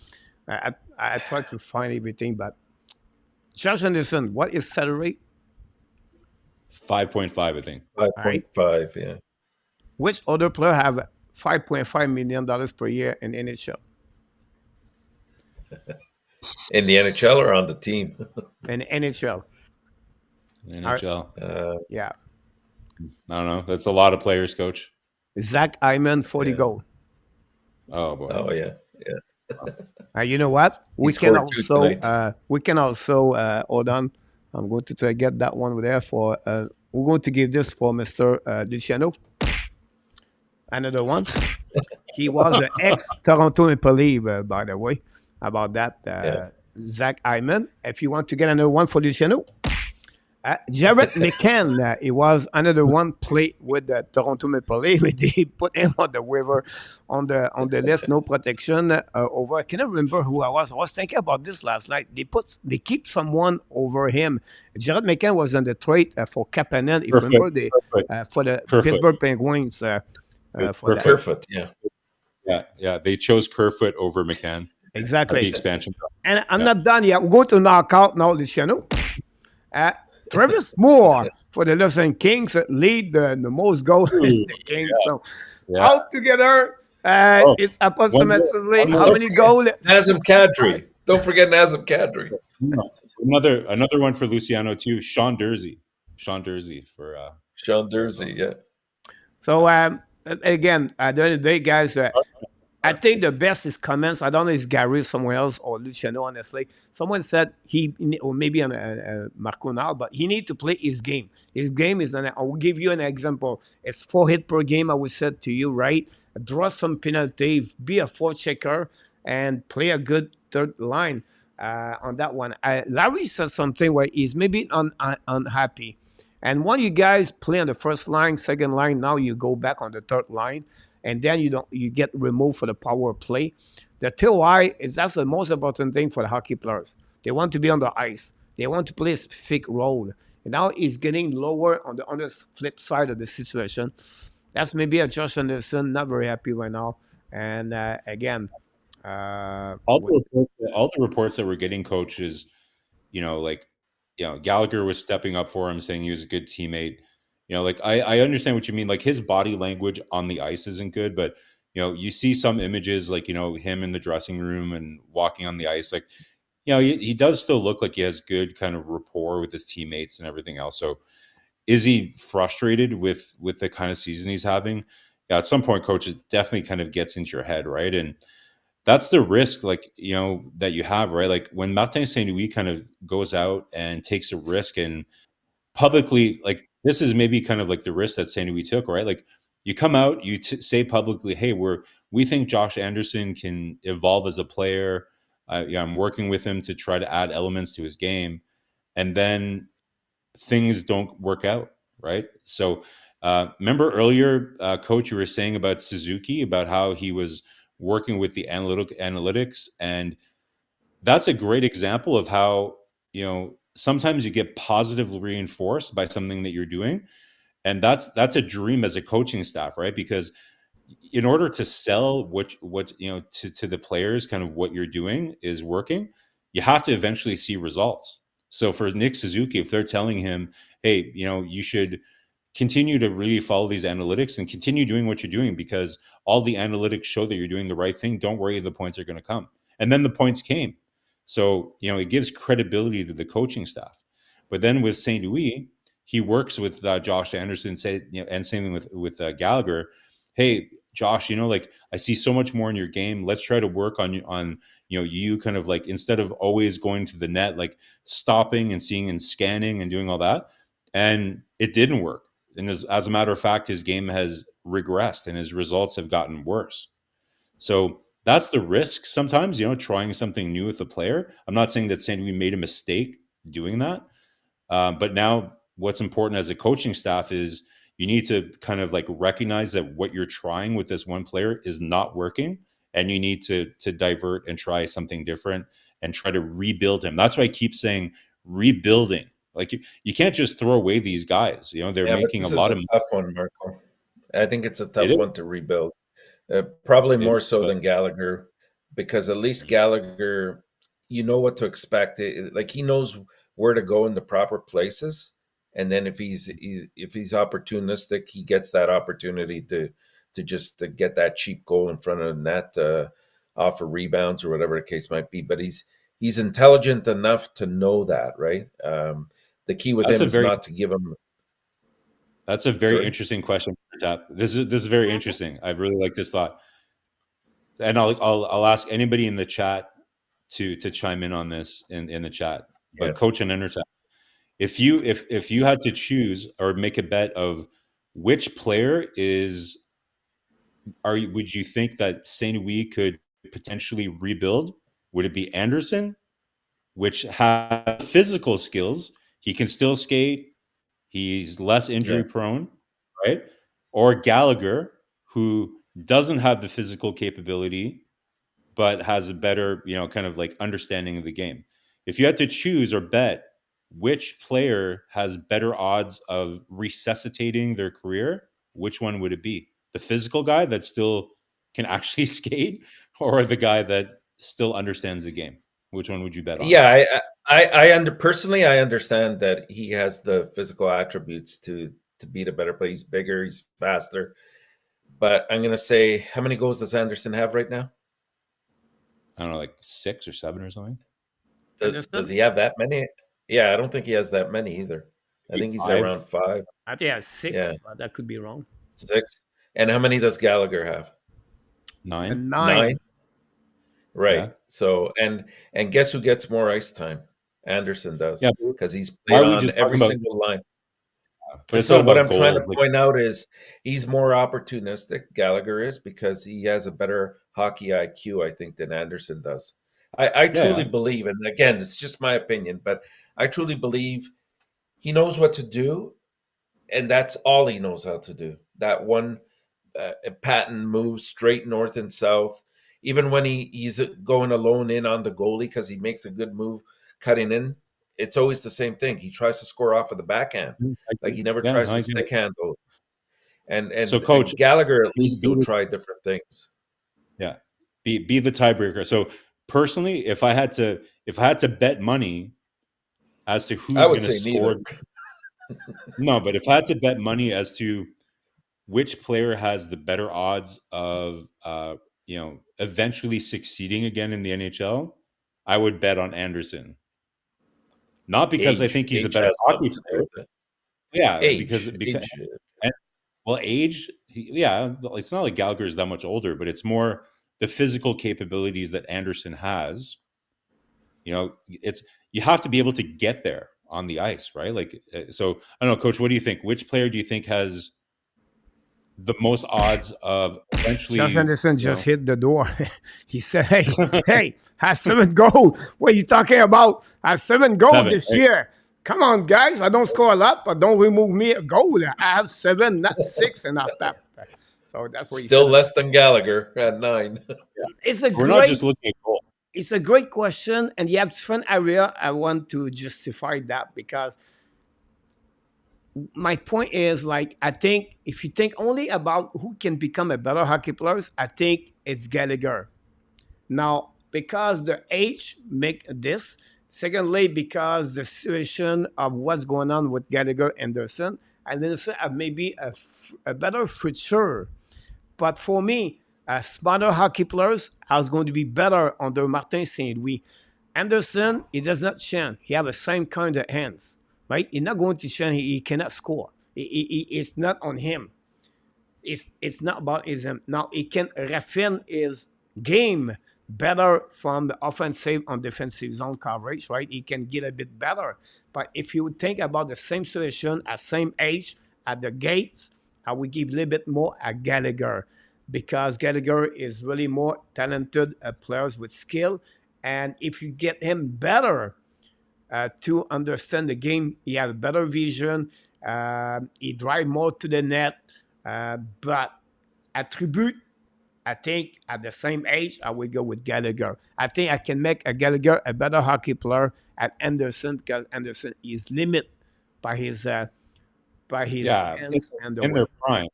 I tried to find everything, but Josh Anderson, what is salary? 5.5, I think. 5.5, yeah. Which other player have $5.5 million per year in NHL? In the NHL or on the team? In NHL. NHL. Yeah. I don't know. That's a lot of players, coach. Zach Hyman, 40 goals. Oh boy. Oh yeah. You know what? We can scored two also hold on. I'm going to try to get that one there for we're going to give this for Mr. Luciano. Another one. He was an ex-Toronto Maple Leaf, by the way, about that. Zach Hyman. If you want to get another one for Luciano. Jared McCann, he was another one play with the Toronto Maple Leaf. They put him on the waiver, on the list, no protection over. I cannot remember who I was. I was thinking about this last night. They keep someone over him. Jared McCann was on the trade for Kapanen. If you remember for the Pittsburgh Penguins. Kerfoot, yeah. They chose Kerfoot over McCann. Exactly. The expansion. And I'm not done yet. We're going to knock out now, Luciano. Travis Moore for the Los Angeles Kings lead the most goals in the Kings. So altogether, it's approximately how many goals? Nazem Kadri. Don't forget Nazem Kadri. Another one for Luciano too. Sean Dursey for Sean Dursey. Yeah. So again, at the end of the day, guys. I think the best is comments. I don't know if it's Gary somewhere else or Luciano, honestly. Someone said or maybe on Marko now, but he need to play his game. His game is, I will give you an example. It's 4 hits per game, I would say to you, right? Draw some penalty, be a forechecker, and play a good third line on that one. Larry said something where he's maybe unhappy. And when you guys play on the first line, second line, now you go back on the third line. And then you get removed for the power play. The TOI that's the most important thing for the hockey players. They want to be on the ice. They want to play a specific role. And now it's getting lower on the flip side of the situation. That's maybe a Josh Anderson, not very happy right now. And again, all the reports that we're getting, coach, is Gallagher was stepping up for him, saying he was a good teammate. I understand what you mean. Like his body language on the ice isn't good, but you see some images like him in the dressing room and walking on the ice. Like he does still look like he has good kind of rapport with his teammates and everything else. So is he frustrated with the kind of season he's having? Yeah, at some point, coach, it definitely kind of gets into your head, right? And that's the risk, like, you know, that you have, right? Like when Martin Saint Louis kind of goes out and takes a risk and publicly, like this is maybe kind of like the risk that Saint Louis took, right? Like you come out, you say publicly, hey, we think Josh Anderson can evolve as a player. Yeah, I'm working with him to try to add elements to his game, and then things don't work out, right? So remember earlier, Coach, you were saying about Suzuki, about how he was working with the analytics, and that's a great example of how, you know, sometimes you get positively reinforced by something that you're doing, and that's a dream as a coaching staff, right? Because in order to sell what you know to the players, kind of what you're doing is working, you have to eventually see results. So for Nick Suzuki, if they're telling him, hey, you know, you should continue to really follow these analytics and continue doing what you're doing because all the analytics show that you're doing the right thing, don't worry, the points are going to come. And then the points came. So, you know, it gives credibility to the coaching staff. But then with St. Louis, he works with Josh Anderson, say, you know, and same thing with Gallagher. Hey, Josh, you know, like I see so much more in your game. Let's try to work on you know, you kind of like, instead of always going to the net, like stopping and seeing and scanning and doing all that. And it didn't work. And as a matter of fact, his game has regressed and his results have gotten worse. So that's the risk sometimes, you know, trying something new with a player. I'm not saying that St. Louis made a mistake doing that. But now what's important as a coaching staff is you need to kind of like recognize that what you're trying with this one player is not working. And you need to divert and try something different and try to rebuild him. That's why I keep saying rebuilding. Like you can't just throw away these guys. You know, they're Yeah, but making a this is lot a of tough one, Marco. I think it's a it tough is, one to rebuild. Probably it more is, so but than Gallagher, because at least Gallagher, you know what to expect. Like he knows where to go in the proper places, and then if he's opportunistic, he gets that opportunity to just to get that cheap goal in front of the net, offer rebounds or whatever the case might be. But he's intelligent enough to know that, right? The key with that's him a is very not to give him. that's a very Sorry. interesting question, Tap. This is very interesting. I really like this thought. And I'll ask anybody in the chat to chime in on this in the chat. Yeah. But Coach and Enortap, if you had to choose or make a bet of which player is would you think that Saint Louis could potentially rebuild? Would it be Anderson, which has physical skills? He can still skate. He's less Yeah. injury prone, right? Or Gallagher, who doesn't have the physical capability, but has a better, you know, kind of like understanding of the game. If you had to choose or bet which player has better odds of resuscitating their career, which one would it be? The physical guy that still can actually skate, or the guy that still understands the game? Which one would you bet on? Yeah, personally, I understand that he has the physical attributes to beat a better player. He's bigger, he's faster. But I'm gonna say, how many goals does Anderson have right now? I don't know, like 6 or 7 or something. Does Anderson? he have that many? Yeah, I don't think he has that many either. I Maybe think he's five, around five. I think I have Yeah, 6, but that could be wrong. six. And how many does Gallagher have? nine. And Nine. 9. Right. Yeah, So and guess who gets more ice time? Anderson does yeah. But because he's why played are we on just every talking about? single line. But it's So not what about I'm trying goals. to Like, point out is he's more opportunistic, Gallagher is, because he has a better hockey IQ, I think, than Anderson does. I yeah, truly yeah. believe, and again, it's just my opinion, but I truly believe he knows what to do, and that's all he knows how to do. That one patent move straight north and south. Even when he's going alone in on the goalie because he makes a good move cutting in, it's always the same thing. He tries to score off of the backhand. I Like get he it. never Yeah, tries to I get it. stick handle. And So, and Coach, Gallagher at be, least be will the, try different things. yeah, be the tiebreaker. So, personally, if I had to bet money as to I who's would going to say score, neither. no, but if I had to bet money as to which player has the better odds of, you know, eventually succeeding again in the NHL, I would bet on Anderson. Not because I think he's a Age better has hockey something to do player. with it. Yeah, because Age. well, age, yeah, it's not like Gallagher is that much older, but it's more the physical capabilities that Anderson has, you have to be able to get there on the ice, right? Like, so I don't know, Coach, what do you think? Which player do you think has the most odds of Josh eventually, Anderson just hit the door. He said, hey, have 7 goals. What are you talking about? I have 7 goals Seven, this right? year. Come on, guys. I don't score a lot, but don't remove me a goal. I have 7, not 6 in our tap. So that's what he Still said. less than Gallagher at 9. It's a We're not great just looking at goal. it's a great question, and you have different area. I want to justify that because my point is, like, I think if you think only about who can become a better hockey player, I think it's Gallagher. Now, because the age make this. Secondly, because the situation of what's going on with Gallagher Anderson, and then maybe a better future. But for me, smarter hockey players are going to be better under Martin St. Louis. Anderson, he does not shine. He have the same kind of hands, right? He's not going to shine. He cannot score. It's not on him. It's not about his. Now, he can refine his game better from the offensive and defensive zone coverage, right? He can get a bit better. But if you think about the same situation at same age at the gates, I would give a little bit more at Gallagher because Gallagher is really more talented players with skill. And if you get him better to understand the game, he have a better vision. He drive more to the net. But attribute, I think at the same age, I would go with Gallagher. I think I can make a Gallagher a better hockey player at Anderson because Anderson is limited by his Yeah, hands and the in way. their prime.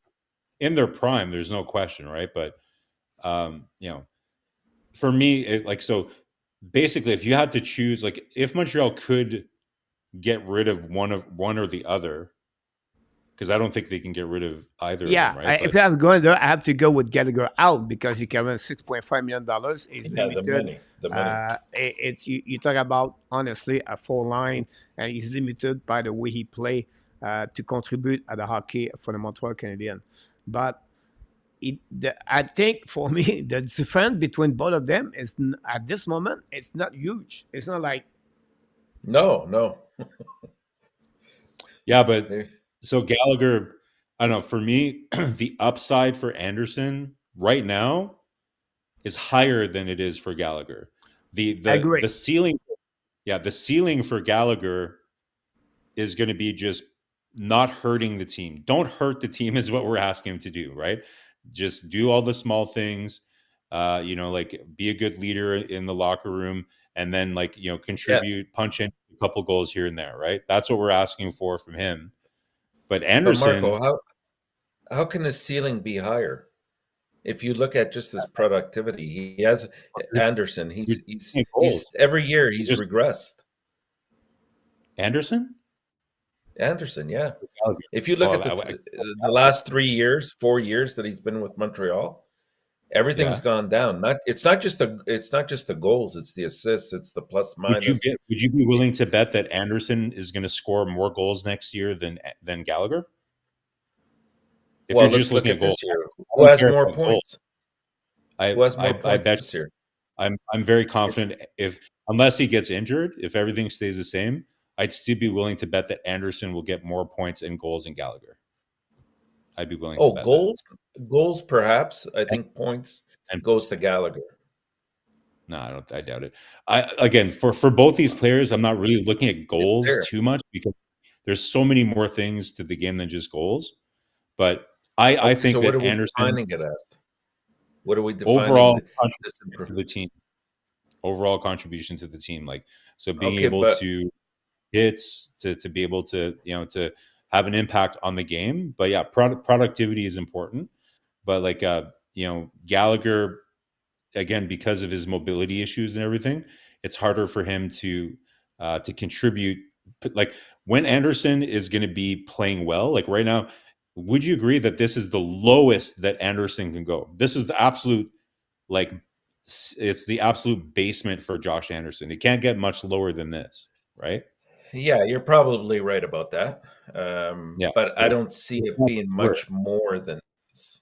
In their prime, there's no question, right? But for me, so basically, if you had to choose, like, if Montreal could get rid of one or the other, because I don't think they can get rid of either of them, Yeah, right? if But I was going there, I have to go with Gallagher out because he can run $6.5 million. Is Yeah, the limited. money. The money. It's you talk about honestly a full line, and he's limited by the way he play to contribute at the hockey for the Montreal Canadiens. But I think for me the difference between both of them is at this moment it's not huge. It's not like No. yeah, but They- so Gallagher, I don't know. For me, the upside for Anderson right now is higher than it is for Gallagher. The I the agree. the ceiling, yeah, the ceiling for Gallagher is going to be just not hurting the team. Don't hurt the team is what we're asking him to do, right? Just do all the small things. Like, be a good leader in the locker room, and then, like, Yeah, contribute, punch in a couple goals here and there, right? That's what we're asking for from him. But but Marco, Anderson, how can his ceiling be higher? If you look at just his productivity, he has Anderson. you're He's getting he's goals. every year You he's just regressed. Anderson. Anderson, yeah. Gallagher. If you look Well, at the last 3 years, 4 years that he's been with Montreal, everything's yeah. gone down. It's not just the goals, it's the assists, it's the plus minus. Would you be willing to bet that Anderson is going to score more goals next year than Gallagher? If you're Well, just let's look looking at at goals, this year. I Who don't has care more about goals. points? I Who has more I points bet this year? I'm very It's confident, if unless he gets injured, if everything stays the same, I'd still be willing to bet that Anderson will get more points and goals than Gallagher. I'd be willing to oh, bet that. goals perhaps. I And, think points and goes to Gallagher. no, I doubt it. Again, for both these players, I'm not really looking at It's goals there. too much because there's so many more things to the game than just goals. But I Okay, think so what that are we Anderson defining it as? What are we defining overall this contribution to improvement? the team, overall contribution to the team, like, so being Okay, able but to hits, to be able to to have an impact on the game. But yeah, productivity is important. But like Gallagher, again, because of his mobility issues and everything, it's harder for him to contribute. Like, when Anderson is going to be playing well, like right now, would you agree that this is the lowest that Anderson can go? This is the absolute, like, it's the absolute basement for Josh Anderson. It can't get much lower than this, right? yeah, you're probably right about that. Yeah. But I So don't see it's it not being worse. much more than this.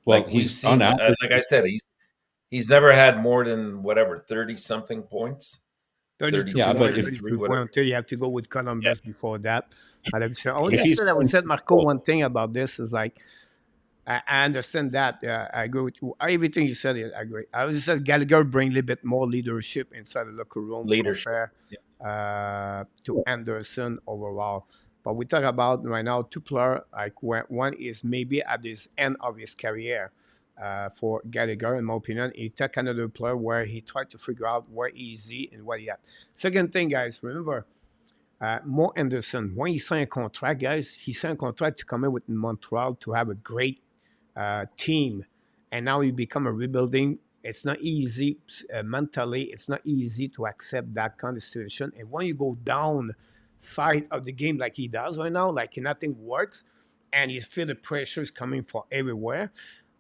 Well, Like we've he's on seen, average. like I said, He's never had more than 30-something points, 32 Yeah, 32, but points, if 33, 33 whatever. points until you have to go with Yeah. Columbus before that. I but if just he's said, I would playing say, for Marco, goal, one thing about this is like, I understand that. I agree with you. Everything you said, I agree. I was just said Gallagher bring a little bit more leadership inside the locker room Leadership. compared to Anderson overall. But we talk about right now two players, like one is maybe at this end of his career for Gallagher, in my opinion. He took another player where he tried to figure out where he's and what he had. Second thing, guys, remember, Mo Anderson, when he signed a contract, guys, he signed a contract to come in with Montreal to have a great team, and now you become a rebuilding. It's not easy mentally. It's not easy to accept that kind of situation. And when you go down side of the game like he does right now, like nothing works, and you feel the pressures coming from everywhere,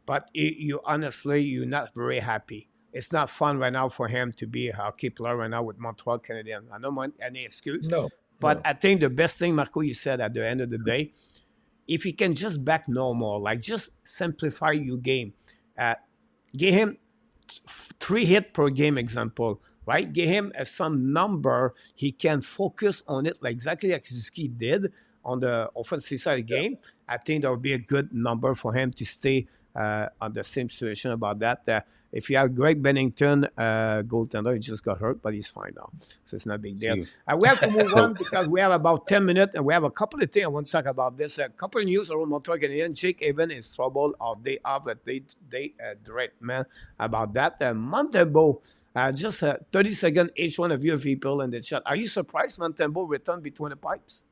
but you honestly you're not very happy. It's not fun right now for him to be a hockey player right now with Montreal Canadiens. I don't want any excuse, No, but no. I think the best thing, Marco, you said at the end of the day, if you can just back normal, like just simplify your game, uh, give him 3 hit per game example, right? Give him some number he can focus on it, like exactly like Suzuki did on the offensive side of the game. I think that would be a good number for him to stay on the same situation about that. If you have Greg Bennington, goaltender, he just got hurt, but he's fine now, so it's not a big deal. you. We have to move So on because we have about 10 minutes and we have a couple of things I want to talk about this. A couple of news around Montreal Canadiens. Jake Even is trouble or day off at they direct man about that. Montembeault, just 30 seconds each one of you people in the chat. Are you surprised Montembeault returned between the pipes?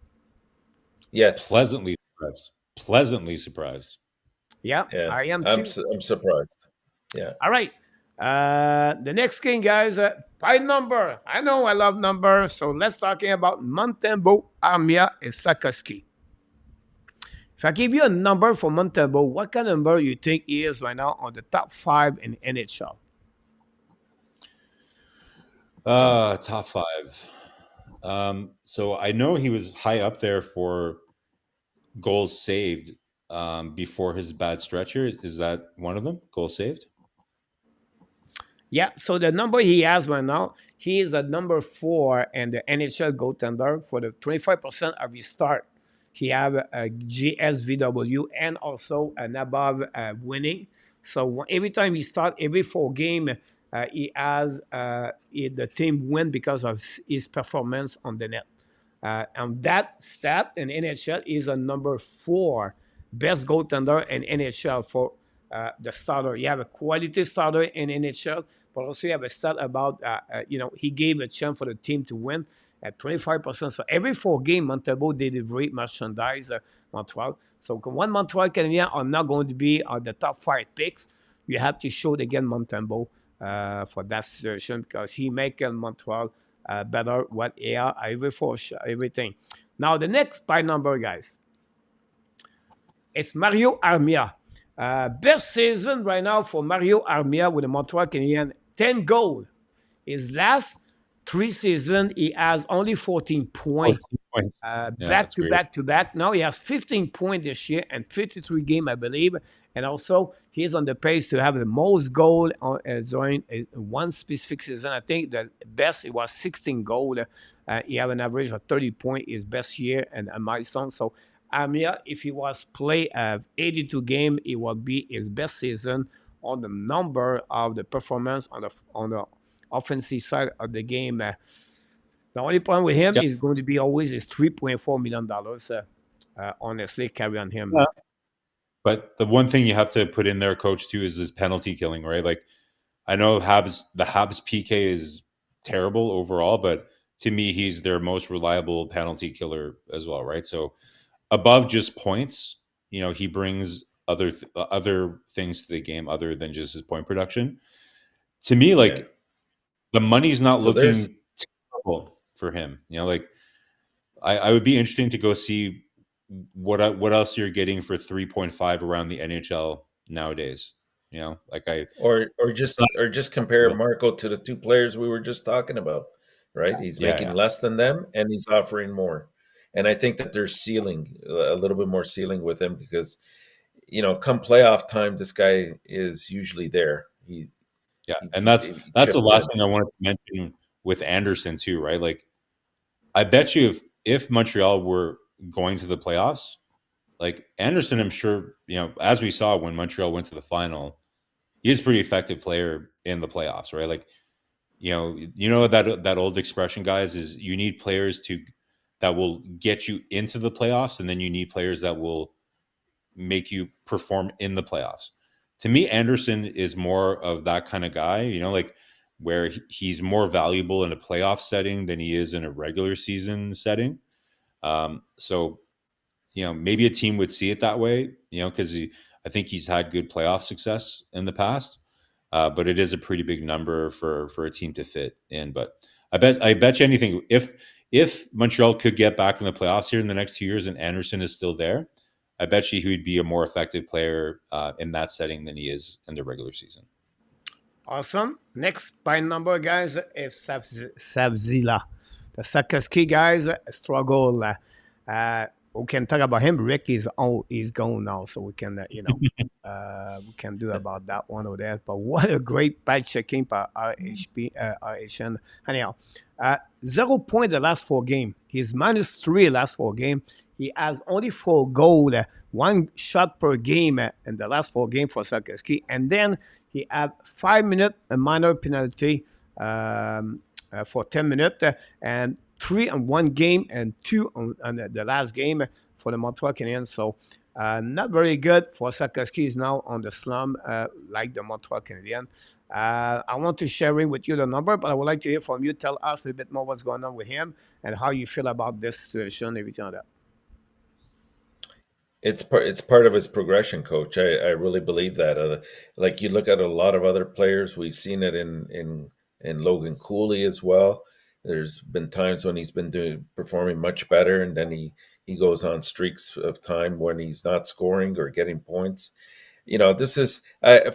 Yes. pleasantly surprised. Pleasantly surprised. Yeah, Yeah. I am I'm too. I'm surprised. Yeah. All right. The next game, guys, by number. I know I love numbers, so let's talking about Montembeault, Armia, and Sakaski. If I give you a number for Montembeault, what kind of number you think he is right now on the top 5 in NHL? Top five. So I know he was high up there for goals saved before his bad stretch here. Is that one of them? Goals saved? Yeah, so the number he has right now, he is at number 4 in the NHL goaltender for the 25% of his start. He have a GSVW and also an above winning. So every time he start, every 4 game, he has the team win because of his performance on the net. And that stat in NHL is a number 4 best goaltender in NHL for the starter. You have a quality starter in NHL, but also you have a stat about he gave a chance for the team to win at 25%. So every 4 game, Montembeault delivery merchandise Montreal. So when Montreal Canadiens are not going to be on the top 5 picks, you have to show it again Montembeault for that situation because he make Montreal better what air everything. Now the next by number, guys, it's Mario Armia. Best season right now for Mario Armia with the Montreal Canadiens, 10 goals. His last 3 seasons, he has only 14 points. 14 points. Yeah, Back that's to great. back to back. Now he has 15 points this year and 53 games, I believe. And also, he's on the pace to have the most goal during one specific season. I think the best, it was 16 goals. He have an average of 30 points, his best year and a milestone. So, Amia, if he was play 82 games, it would be his best season on the number of the performance on the offensive side of the game. The only problem with him Yeah. is going to be always his $3.4 million. Honestly, carry on him. Yeah. But the one thing you have to put in there, coach, too, is this penalty killing, right? Like I know the Habs PK is terrible overall, but to me, he's their most reliable penalty killer as well, right? So above just points, he brings other things to the game other than just his point production. To me, Yeah. like the money's not So there's looking terrible for him. Like I would be interesting to go see what else you're getting for 3.5 around the NHL nowadays. Like or it's not just compare Marko to the 2 players we were just talking about, right? He's making yeah. less than them and he's offering more. And I think that there's ceiling, a little bit more ceiling with him because come playoff time, this guy is usually there. Yeah, He, and he that's the chips last in. thing I wanted to mention with Anderson too, right? Like, I bet you if Montreal were going to the playoffs, like Anderson, I'm sure, as we saw when Montreal went to the final, he's a pretty effective player in the playoffs, right? Like, that old expression, guys, is you need players that will get you into the playoffs, and then you need players that will make you perform in the playoffs. To me, Anderson is more of that kind of guy, like where he's more valuable in a playoff setting than he is in a regular season setting. So, maybe a team would see it that way, because I think he's had good playoff success in the past. But it is a pretty big number for a team to fit in. But I bet you anything, if Montreal could get back in the playoffs here in the next 2 years and Anderson is still there, I bet you he would be a more effective player in that setting than he is in the regular season. Awesome. Next by number, guys, is Savzila. The Sakoski guys struggle. We can talk about him. Rick is gone now, so we can, we can do about that one or that. But what a great patch checking by RHN. Anyhow, 0 point the last 4 games. He's -3 last 4 games. He has only 4 goals, 1 shot per game in the last 4 games for Sakoski. And then he had 5 minutes, a minor penalty for 10 minutes, and 3 on 1 game and 2 on the last game for the Montreal Canadiens. So not very good for Sakoski. Is now on the slum like the Montreal Canadiens. I want to share with you the number, but I would like to hear from you. Tell us a little bit more what's going on with him and how you feel about this situation, everything like that. It's part of his progression, coach. I really believe that. Like, you look at a lot of other players, we've seen it in Logan Cooley as well. There's been times when he's been performing much better, and then he goes on streaks of time when he's not scoring or getting points. This is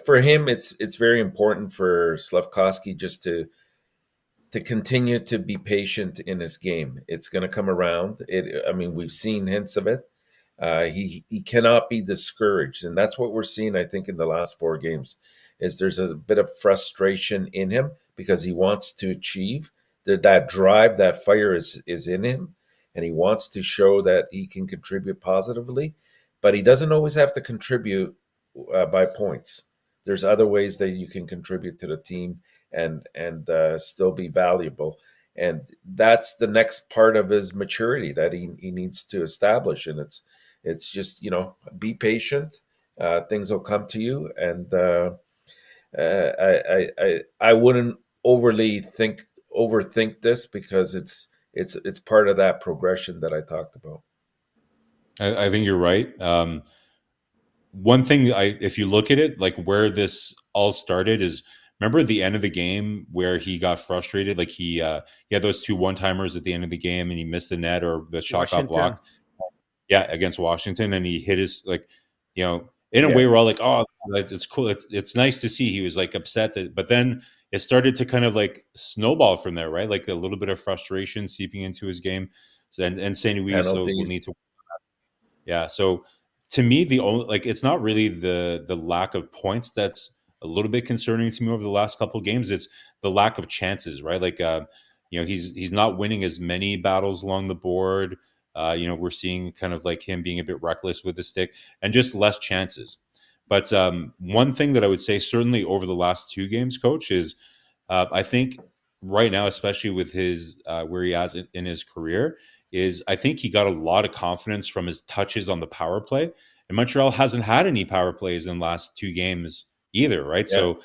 for him. It's very important for Slafkovsky just to continue to be patient in his game. It's going to come around. I mean, we've seen hints of it. He cannot be discouraged, and that's what we're seeing. I think in the last 4 games, is there's a bit of frustration in him because he wants to achieve that drive, that fire is in him, and he wants to show that he can contribute positively, but he doesn't always have to contribute by points. There's other ways that you can contribute to the team and still be valuable. And that's the next part of his maturity that he needs to establish. And it's just, be patient. Things will come to you. And I wouldn't overthink this, because it's part of that progression that I talked about. I think you're right. One thing, if you look at it, like where this all started is, remember the end of the game where he got frustrated, like he had those 2 one-timers at the end of the game and he missed the net or the shot got Washington. blocked. Yeah, against Washington, and he hit his, like, in a Yeah. way we're all like, oh, it's cool. It's nice to see. He was like upset but then it started to kind of like snowball from there, right? Like a little bit of frustration seeping into his game, and St. Louis will Penalties. need to. Yeah. So to me, the only, like, it's not really the lack of points that's a little bit concerning to me over the last couple of games. It's the lack of chances, right? Like, he's not winning as many battles along the board. We're seeing kind of like him being a bit reckless with the stick and just less chances. But one thing that I would say, certainly over the last 2 games, coach, is I think right now, especially with his where he has in his career, is I think he got a lot of confidence from his touches on the power play. And Montreal hasn't had any power plays in the last 2 games either, right? Yeah. So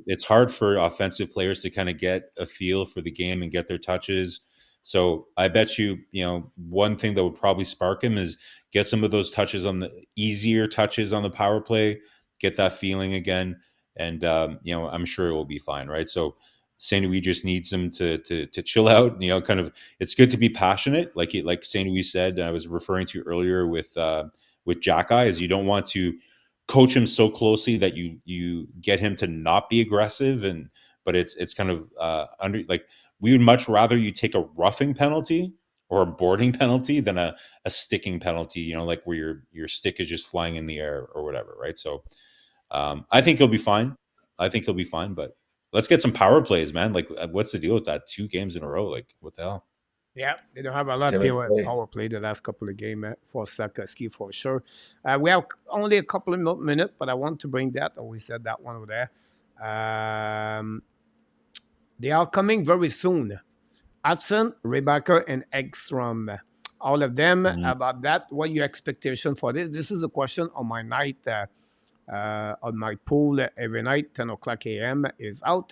it's hard for offensive players to kind of get a feel for the game and get their touches. So I bet you, one thing that would probably spark him is get some of those touches on the easier touches on the power play, get that feeling again. And, I'm sure it will be fine, right? So St. Louis just needs him to chill out, kind of, it's good to be passionate. Like St. Louis said, I was referring to earlier with Jack Eye, is you don't want to coach him so closely that you get him to not be aggressive, but it's kind of under, like, we would much rather you take a roughing penalty or a boarding penalty than a sticking penalty, like where your stick is just flying in the air or whatever, right? So I think he'll be fine. But let's get some power plays, man. Like, what's the deal with that? 2 games in a row. Like, what the hell? Yeah, they don't have a lot of power play the last couple of games for Sarkowski for sure. We have only a couple of minutes, but I want to bring that. We said that one over there. They are coming very soon. Hudson, Rebecca, and Ekstrom. All of them about that. What your expectation for this? This is a question on my night, on my pool every night, 10 o'clock a.m. is out.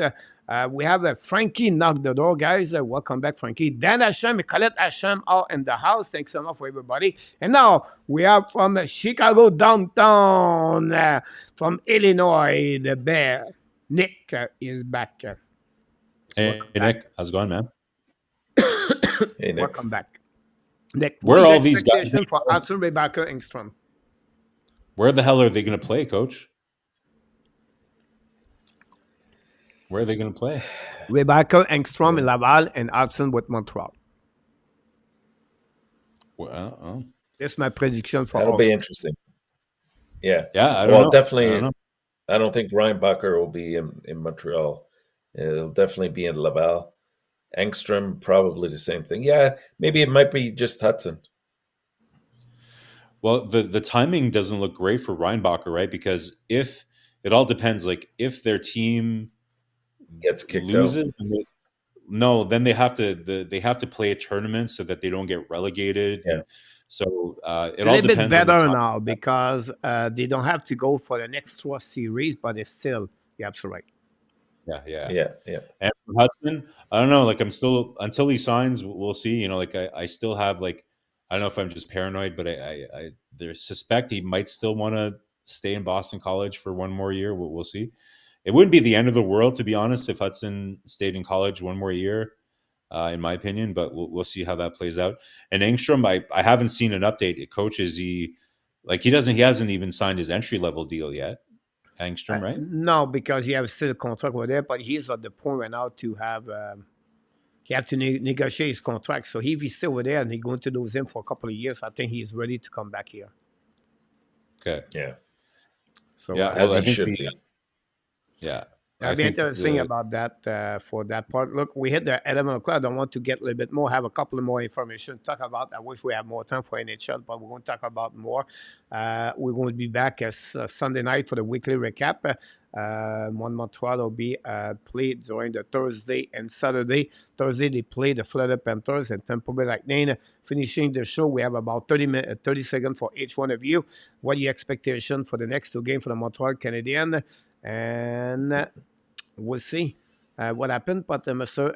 We have Frankie knock the door, guys. Welcome back, Frankie. Dan Hashem, Colette Hashem are in the house. Thanks so much for everybody. And now we are from Chicago downtown, from Illinois, the Bear. Nick is back. Hey, Nick, how's it going, man? Hey, Nick. Welcome back. Nick, where are all these guys for Hudson, Rebecca, Engstrom? Where the hell are they going to play, Coach? Where are they going to play? Rebecca, Engstrom in Laval, and Hudson with Montreal. Well, this is my prediction for that'll be interesting. Yeah. I don't know. Definitely. I don't think Ryan Bacher will be in Montreal. It'll definitely be in Laval. Engstrom, probably the same thing. Yeah, maybe it might be just Hudson. Well, the timing doesn't look great for Reinbacher, right? Because if it all depends, like if their team gets kicked loses, out. Then they have to play a tournament so that they don't get relegated. Yeah. And so it a all little bit depends. Better now because they don't have to go for the next 3 series, but it's still you're absolutely right. Yeah. And for Hudson, I don't know. Like I'm still until he signs, we'll see. You know, like I still have like I don't know if I'm just paranoid, but I suspect he might still want to stay in Boston College for one more year. We'll see. It wouldn't be the end of the world, to be honest, if Hudson stayed in college one more year, in my opinion. But we'll see how that plays out. And Engstrom, I haven't seen an update. Coach, he hasn't even signed his entry level deal yet. Engstrom, right? No, because he has still a contract with there, but he's at the point right now to have he have to negotiate his contract. So if he's still there and he's going to lose him for a couple of years, I think he's ready to come back here. Okay. Yeah. So as he should be. Yeah. That'd be interesting about that for that part. Look, we hit the 11 o'clock. I want to get a little bit more, have a couple of more information to talk about. I wish we had more time for NHL, but we're going to talk about more. We're going to be back Sunday night for the weekly recap. Montreal will be played during the Thursday and Saturday. Thursday, they play the Florida Panthers and Tampa Bay Lightning. Finishing the show, we have about 30 seconds for each one of you. What are your expectations for the next 2 games for the Montreal Canadiens? And we'll see what happened. But Mr.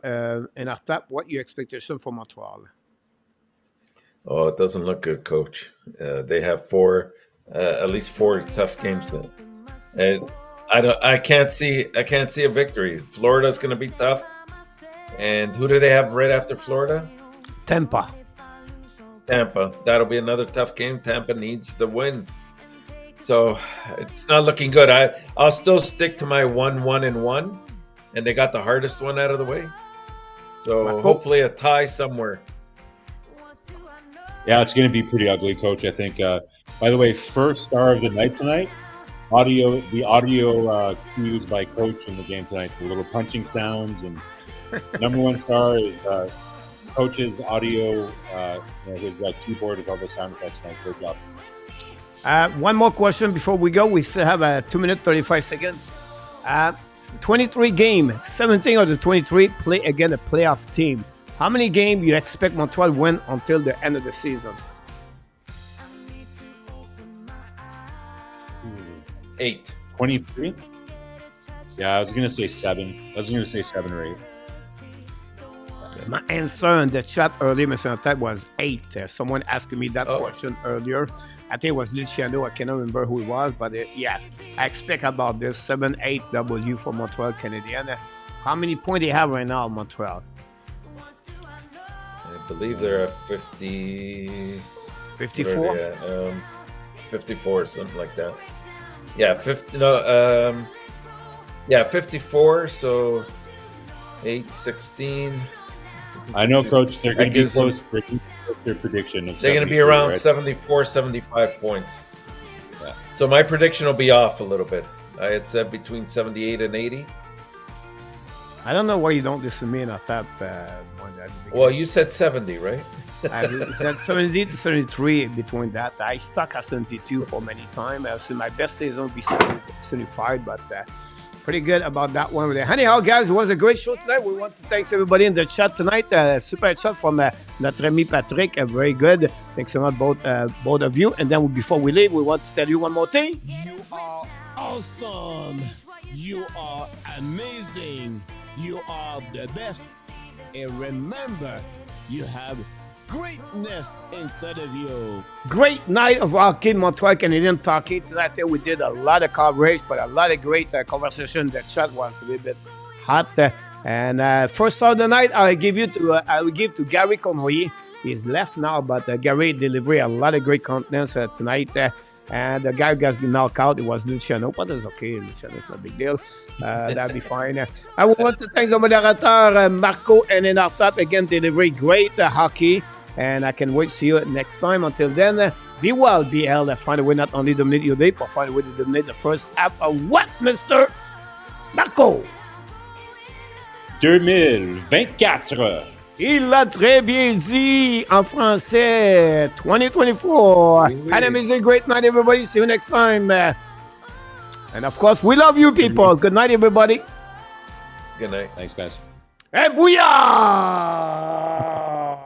Enortap, what your expectation for Montreal? Oh, it doesn't look good, Coach. They have at least 4 tough games now, and I can't see a victory. Florida's going to be tough, and who do they have right after Florida? Tampa. That'll be another tough game. Tampa needs the win. So it's not looking good. I'll still stick to my 1-1-1, and they got the hardest one out of the way. So hopefully a tie somewhere. Yeah, it's going to be pretty ugly, Coach. I think. By the way, first star of the night tonight. The audio cues by Coach in the game tonight. The little punching sounds, and number 1 star is Coach's audio. His keyboard with all the sound effects tonight. Great job. One more question before we go. We still have 2 minutes, 35 seconds. 23 game, 17 of the 23 play against a playoff team. How many games you expect Montreal win until the end of the season? 8. 23? Yeah, I was going to say 7. I was going to say 7 or 8. My answer in the chat earlier, Mr. Enortap, was 8. Someone asked me that question earlier. I think it was Luciano. I cannot remember who it was, but I expect about this 7-8 W for Montreal Canadiens. How many points they have right now, Montreal? I believe they're at 50. 54? 54, something like that. Yeah, 54. So 8, 16. I know, Coach. They're going to be close for their prediction. They're going to be around 74, 75 points. Yeah. So my prediction will be off a little bit. I had said between 78 and 80. I don't know why you don't listen to me in a tap. Well, you said 70, right? I said 70 to 73 between that. I stuck at 72 for many times. So my best season would be 75, but pretty good about that one. Anyhow, guys, it was a great show tonight. We want to thank everybody in the chat tonight. Super chat from notre ami Patrick. Very good. Thanks so much, both of you. And then before we leave, we want to tell you one more thing. You are awesome. You are amazing. You are the best. And remember, you have greatness inside of you. Great night of hockey in Montreal Canadiens talking tonight. We did a lot of coverage, but a lot of great conversation. The chat was a little bit hot. And first of the night, I will give to Gary Conroy. He's left now, but Gary delivered a lot of great content tonight. And the guy who has been knocked out, it was Luciano, but it's okay. Luciano, it's not a big deal. That'll be fine. I want to thank the moderator, Marko and Enortap. Again, delivering great hockey. And I can wait to see you next time. Until then, be well, BL. Find a way not only dominate your day, but find a way to dominate the first half of what, Mr. Marko? 2024. Il l'a très bien dit en français. 2024. Oui. Have an amazing, great night, everybody. See you next time. And of course, we love you people. Good night, everybody. Good night. Thanks, guys. Et bouillard!